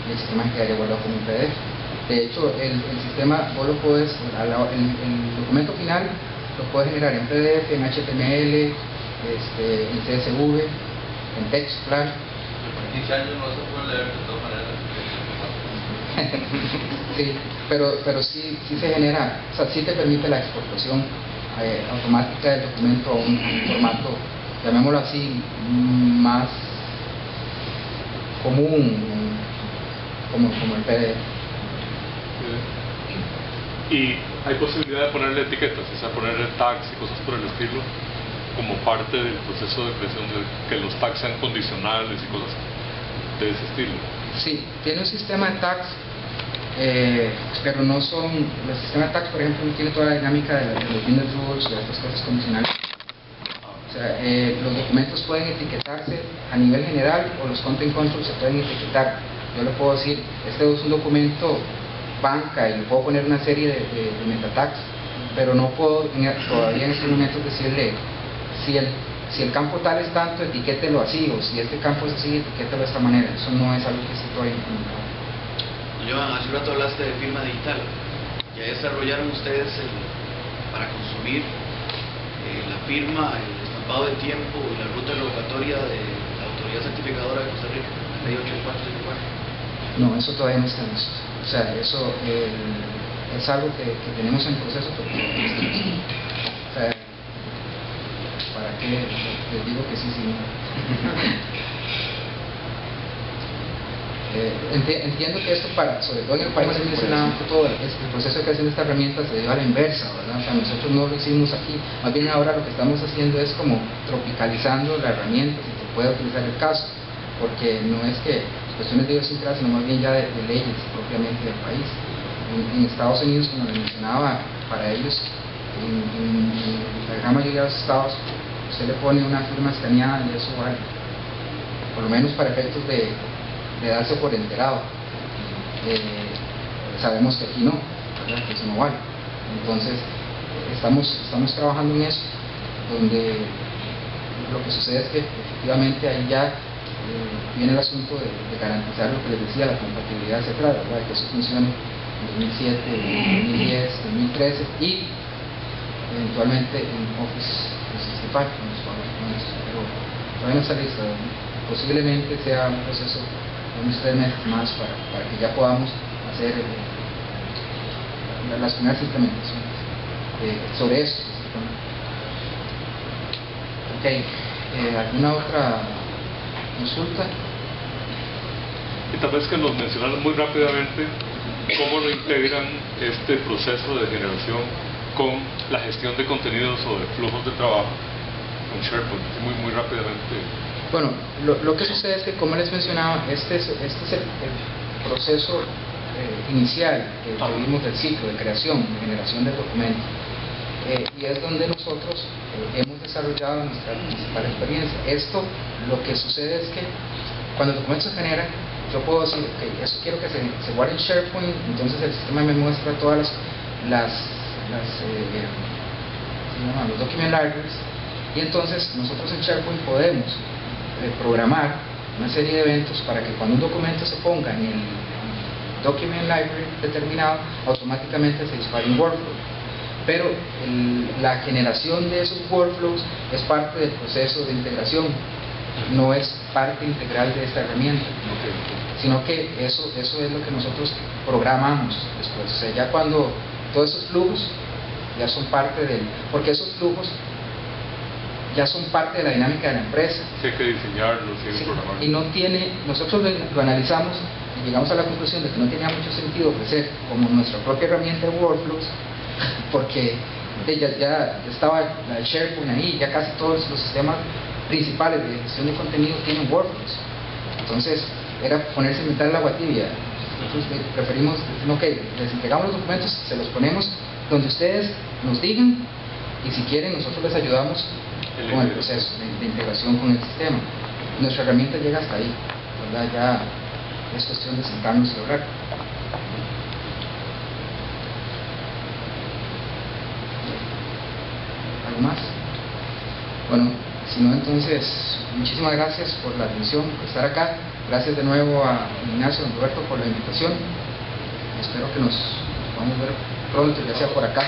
[SPEAKER 2] y el sistema quedaría guardado como un PDF. De hecho, el sistema, vos lo puedes, el documento final lo puedes generar en PDF, en HTML, en CSV, en TextFlash.
[SPEAKER 4] En 15 años no se puede leer de todas maneras.
[SPEAKER 2] Sí, pero sí se genera, o sea, sí te permite la exportación automática del documento a un formato, llamémoslo así, más común, como el PDF.
[SPEAKER 1] Y hay posibilidad de ponerle etiquetas, o sea, ponerle tags y cosas por el estilo, como parte del proceso de creación, de que los tags sean condicionales y cosas de ese estilo.
[SPEAKER 2] Sí, tiene un sistema de tags, pero no son, el sistema de tags, por ejemplo, no tiene toda la dinámica de los business rules, de estas cosas condicionales. O sea, los documentos pueden etiquetarse a nivel general o los content controls se pueden etiquetar. Yo le puedo decir, este es un documento banca y le puedo poner una serie de meta tags, pero no puedo todavía en estos momentos decirle si el campo tal es tanto, etiquételo así, o si este campo es así, etiquételo de esta manera. Eso no es algo que se todavía implementado.
[SPEAKER 7] Johan, hace un rato hablaste de firma digital. ¿Ya desarrollaron ustedes para consumir la firma, el estampado de tiempo y la ruta locatoria de la autoridad certificadora de Costa Rica, la ley 8474?
[SPEAKER 2] No, eso todavía no está listo. O sea, eso es algo que tenemos en proceso, pero no está listo. O sea, ¿para qué les digo que sí, sí, no? Entiendo que esto, sobre todo en el país, todo el proceso de creación de esta herramienta se dio a la inversa, ¿verdad? O sea, nosotros no lo hicimos aquí, más bien ahora lo que estamos haciendo es como tropicalizando la herramienta, si se puede utilizar el caso, porque no es que cuestiones de idiosincrasia, sino más bien ya de leyes propiamente del país. En Estados Unidos, como les mencionaba, para ellos, en la gran mayoría de los estados, usted le pone una firma escaneada y eso vale, por lo menos para efectos de darse por enterado. Sabemos que aquí no, ¿verdad? Que eso no vale. Entonces, estamos trabajando en eso, donde lo que sucede es que efectivamente ahí ya viene el asunto de garantizar lo que les decía, la compatibilidad, etcétera, ¿verdad? Que eso funcione en 2007, 2010, 2013 y eventualmente en Office 365, pero todavía no está listo. Posiblemente sea un proceso de unos 3 meses más para que ya podamos hacer las primeras implementaciones sobre esto. Ok, ¿alguna otra consulta?
[SPEAKER 1] Y tal vez que nos mencionaran muy rápidamente cómo lo integran este proceso de generación con la gestión de contenidos o de flujos de trabajo con SharePoint, muy rápidamente.
[SPEAKER 2] Bueno, lo que sucede es que, como les mencionaba, este es el proceso inicial que vimos del ciclo de creación, de generación del documento, y es donde nosotros hemos desarrollado nuestra principal experiencia. Esto, lo que sucede es que cuando el documento se genera, yo puedo decir, ok, eso quiero que se guarde en SharePoint, entonces el sistema me muestra todas los document libraries, y entonces nosotros en SharePoint podemos programar una serie de eventos para que cuando un documento se ponga en el document library determinado, automáticamente se dispare un workflow. Pero la generación de esos workflows es parte del proceso de integración, no es parte integral de esta herramienta, sino que eso es lo que nosotros programamos después. O sea, ya cuando todos esos flujos ya son parte porque esos flujos ya son parte de la dinámica de la empresa.
[SPEAKER 1] Sí, hay que diseñarlos, hay que programarlos.
[SPEAKER 2] Y no tiene, nosotros lo analizamos y llegamos a la conclusión de que no tenía mucho sentido ofrecer como nuestra propia herramienta de workflows, porque ya estaba el SharePoint ahí, ya casi todos los sistemas principales de gestión de contenido tienen workflows. Entonces, era ponerse a inventar el agua tibia. Nosotros preferimos decir, ok, les entregamos los documentos, se los ponemos donde ustedes nos digan, y si quieren nosotros les ayudamos con el proceso de integración con el sistema. Nuestra herramienta llega hasta ahí, ¿verdad? Ya es cuestión de sentarnos y hablar. ¿Algo más? Bueno, si no, entonces muchísimas gracias por la atención, por estar acá. Gracias de nuevo a Ignacio, don Roberto, por la invitación. Espero que nos podamos ver pronto, ya sea por acá.